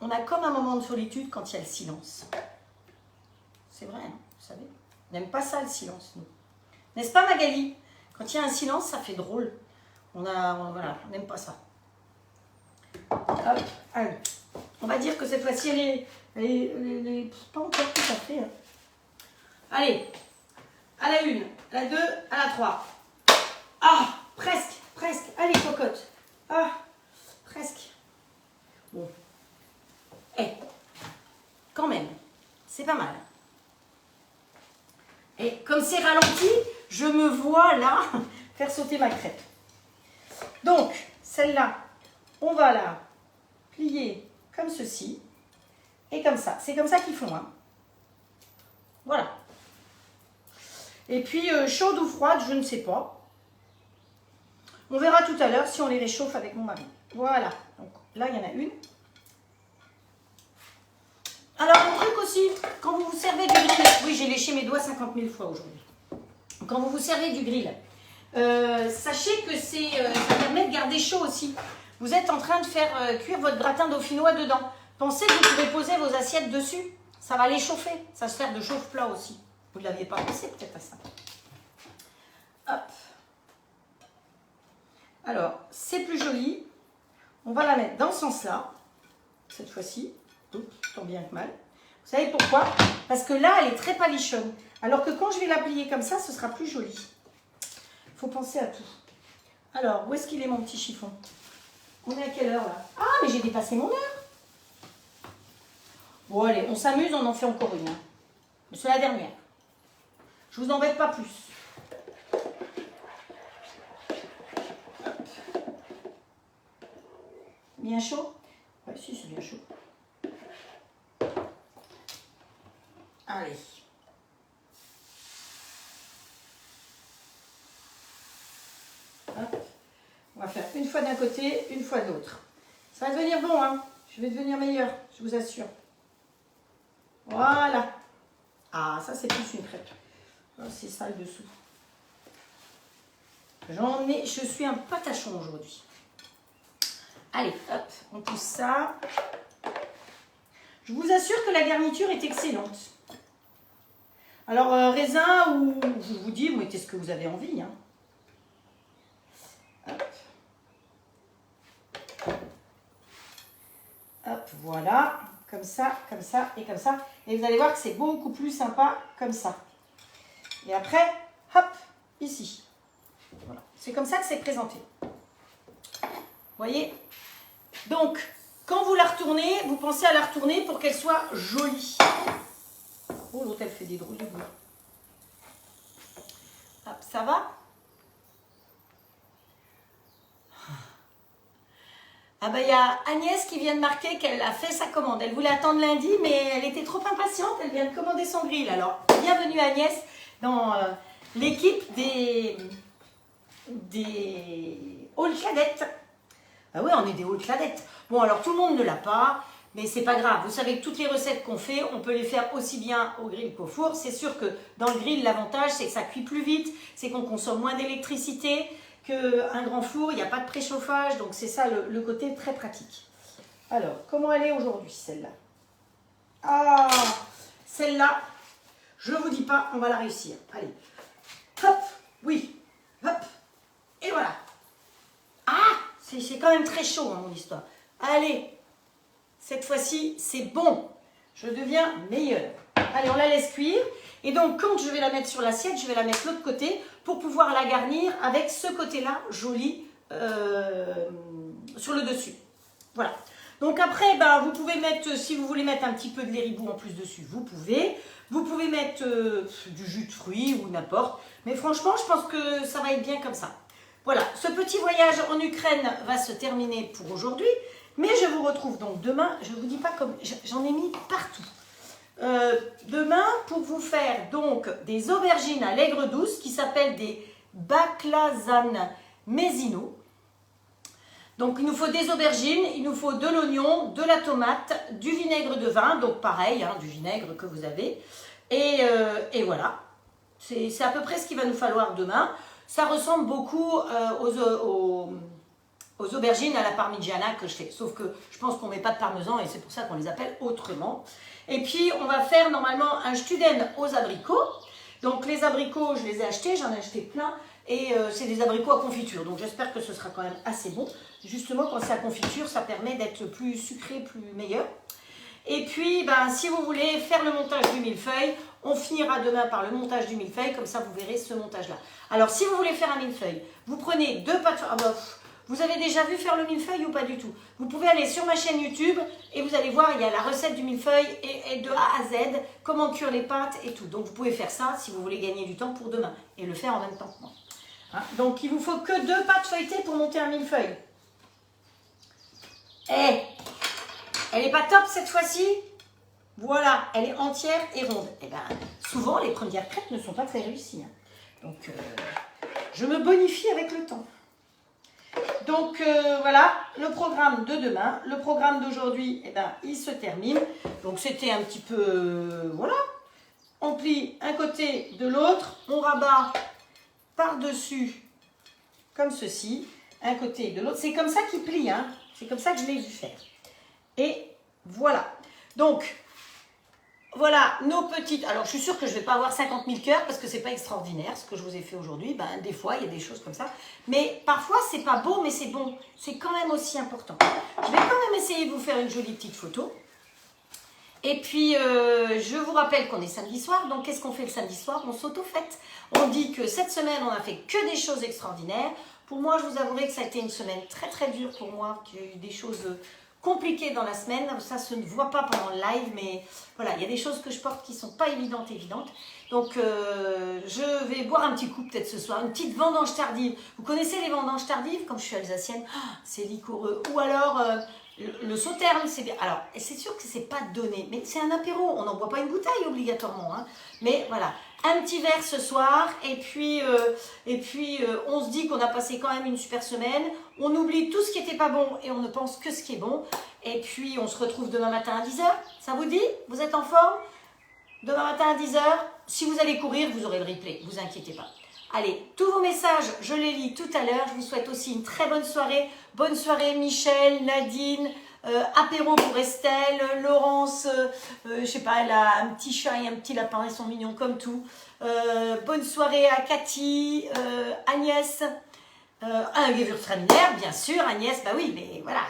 On a comme un moment de solitude quand il y a le silence. C'est vrai, hein, vous savez. On n'aime pas ça, le silence, nous. N'est-ce pas, Magali? Quand il y a un silence, ça fait drôle. Voilà, on n'aime pas ça. Hop, allez. On va dire que cette fois-ci, elle est pas encore tout à fait. Hein. Allez, à la 1, à la 2, à la 3. Ah, presque. Allez, cocotte. Ah, presque. Bon. Quand même, c'est pas mal. Et comme c'est ralenti, je me vois là faire sauter ma crêpe. Donc, celle-là, on va la plier comme ceci et comme ça. C'est comme ça qu'ils font. Hein. Voilà. Et puis, chaude ou froide, je ne sais pas. On verra tout à l'heure si on les réchauffe avec mon mari. Voilà. Donc là, il y en a une. Alors, un truc aussi, quand vous vous servez du grill, oui, j'ai léché mes doigts 50 000 fois aujourd'hui. Quand vous vous servez du grill, sachez que ça permet de garder chaud aussi. Vous êtes en train de faire cuire votre gratin dauphinois dedans. Pensez que vous pouvez poser vos assiettes dessus. Ça va les chauffer. Ça sert de chauffe-plat aussi. Vous ne l'aviez pas pensé peut-être à ça. Hop. Alors, c'est plus joli. On va la mettre dans ce sens-là, cette fois-ci. Tant bien que mal. Vous savez pourquoi? Parce que là, elle est très palichonne. Alors que quand je vais la plier comme ça, ce sera plus joli. Il faut penser à tout. Alors, où est-ce qu'il est mon petit chiffon? On est à quelle heure là? Ah, mais j'ai dépassé mon heure. Bon, allez, on s'amuse, on en fait encore une. Hein. C'est la dernière. Je vous embête pas plus. Hop. Bien chaud? Oui, si, c'est bien chaud. Allez. Hop. On va faire une fois d'un côté, une fois de l'autre. Ça va devenir bon, hein. Je vais devenir meilleure, je vous assure. Voilà. Ah, ça c'est plus une crêpe. Oh, c'est ça le dessous. Je suis un patachon aujourd'hui. Allez, hop, on pousse ça. Je vous assure que la garniture est excellente. Alors, raisin ou je vous dis, vous mettez ce que vous avez envie. Hein. Hop. Hop, voilà. Comme ça et comme ça. Et vous allez voir que c'est beaucoup plus sympa comme ça. Et après, hop, ici. Voilà. C'est comme ça que c'est présenté. Vous voyez? Donc, quand vous la retournez, vous pensez à la retourner pour qu'elle soit jolie. Oh, l'autre, elle fait des drôles de bruit. Hop, ça va? Ah ben, il y a Agnès qui vient de marquer qu'elle a fait sa commande. Elle voulait attendre lundi, mais elle était trop impatiente. Elle vient de commander son grill. Alors, bienvenue Agnès dans l'équipe des halls cadettes. Ah oui, on est des halls cadettes. Bon, alors tout le monde ne l'a pas, mais c'est pas grave. Vous savez que toutes les recettes qu'on fait, on peut les faire aussi bien au grill qu'au four. C'est sûr que dans le grill, l'avantage, c'est que ça cuit plus vite, c'est qu'on consomme moins d'électricité. Qu'un grand four, il n'y a pas de préchauffage, donc c'est ça le côté très pratique. Alors, comment elle est aujourd'hui, celle-là? Ah, celle-là, je ne vous dis pas, on va la réussir. Allez, hop, oui, hop, et voilà. Ah, c'est quand même très chaud, hein, mon histoire. Allez, cette fois-ci, c'est bon. Je deviens meilleure. Allez, on la laisse cuire. Et donc, quand je vais la mettre sur l'assiette, je vais la mettre de l'autre côté pour pouvoir la garnir avec ce côté-là joli sur le dessus. Voilà. Donc après, ben, vous pouvez mettre, si vous voulez mettre un petit peu de léribou en plus dessus, vous pouvez. Vous pouvez mettre du jus de fruits ou n'importe. Mais franchement, je pense que ça va être bien comme ça. Voilà, ce petit voyage en Ukraine va se terminer pour aujourd'hui. Mais je vous retrouve donc demain. Je ne vous dis pas comme... J'en ai mis partout. Demain pour vous faire donc des aubergines à l'aigre douce qui s'appellent des baklazan mesino. Donc il nous faut des aubergines, il nous faut de l'oignon, de la tomate, du vinaigre de vin, donc pareil, hein, du vinaigre que vous avez. Et voilà, c'est à peu près ce qu'il va nous falloir demain. Ça ressemble beaucoup aux aubergines à la parmigiana que je fais. Sauf que je pense qu'on ne met pas de parmesan et c'est pour ça qu'on les appelle autrement. Et puis, on va faire normalement un studen aux abricots. Donc, les abricots, je les ai achetés, j'en ai acheté plein. Et c'est des abricots à confiture. Donc, j'espère que ce sera quand même assez bon. Justement, quand c'est à confiture, ça permet d'être plus sucré, plus meilleur. Et puis, ben, si vous voulez faire le montage du millefeuille, on finira demain par le montage du millefeuille. Comme ça, vous verrez ce montage-là. Alors, si vous voulez faire un millefeuille, vous prenez 2 pâtes... Ah bah, vous avez déjà vu faire le millefeuille ou pas du tout? Vous pouvez aller sur ma chaîne YouTube et vous allez voir, il y a la recette du millefeuille et de A à Z, comment cuire les pâtes et tout. Donc vous pouvez faire ça si vous voulez gagner du temps pour demain et le faire en même temps que moi. Hein? Donc il vous faut que 2 pâtes feuilletées pour monter un millefeuille. Eh, elle n'est pas top cette fois-ci? Voilà, elle est entière et ronde. Et ben, souvent les premières crêpes ne sont pas très réussies. Hein. Donc je me bonifie avec le temps. Donc voilà, le programme de demain, le programme d'aujourd'hui, eh ben, il se termine. Donc c'était un petit peu, voilà, on plie un côté de l'autre, on rabat par-dessus comme ceci, un côté de l'autre. C'est comme ça qu'il plie, hein. C'est comme ça que je l'ai vu faire. Et voilà. Donc, voilà nos petites... Alors, je suis sûre que je ne vais pas avoir 50 000 cœurs parce que ce n'est pas extraordinaire ce que je vous ai fait aujourd'hui. Ben, des fois, il y a des choses comme ça. Mais parfois, ce n'est pas beau, mais c'est bon. C'est quand même aussi important. Je vais quand même essayer de vous faire une jolie petite photo. Et puis, je vous rappelle qu'on est samedi soir. Donc, qu'est-ce qu'on fait le samedi soir? On s'auto-fête. On dit que cette semaine, on a fait que des choses extraordinaires. Pour moi, je vous avouerai que ça a été une semaine très, très dure pour moi. Qu'il y a eu des choses compliquées dans la semaine. Ça se ne voit pas pendant le live, mais voilà, il y a des choses que je porte qui ne sont pas évidentes. Donc, je vais boire un petit coup peut-être ce soir. Une petite vendange tardive. Vous connaissez les vendanges tardives? Comme je suis alsacienne, c'est liquoreux. Ou alors... le sauterne, c'est bien. Alors, c'est sûr que c'est pas donné, mais c'est un apéro. On n'en boit pas une bouteille obligatoirement. Hein. Mais voilà, un petit verre ce soir. Et puis on se dit qu'on a passé quand même une super semaine. On oublie tout ce qui n'était pas bon et on ne pense que ce qui est bon. Et puis, on se retrouve demain matin à 10 h. Ça vous dit? Vous êtes en forme? Demain matin à 10 h. Si vous allez courir, vous aurez le replay. Vous inquiétez pas. Allez, tous vos messages, je les lis tout à l'heure. Je vous souhaite aussi une très bonne soirée. Bonne soirée Michel, Nadine, apéro pour Estelle, Laurence, je sais pas, elle a un petit chat et un petit lapin, ils sont mignons comme tout. Bonne soirée à Cathy, Agnès, un Gewürztraminer, bien sûr, Agnès, bah oui, mais voilà.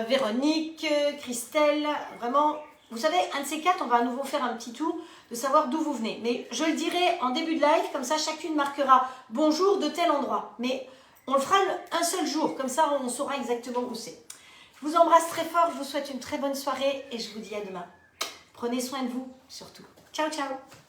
Véronique, Christelle, vraiment... Vous savez, un de ces quatre, on va à nouveau faire un petit tour de savoir d'où vous venez. Mais je le dirai en début de live, comme ça chacune marquera bonjour de tel endroit. Mais on le fera un seul jour, comme ça on saura exactement où c'est. Je vous embrasse très fort, je vous souhaite une très bonne soirée et je vous dis à demain. Prenez soin de vous, surtout. Ciao, ciao!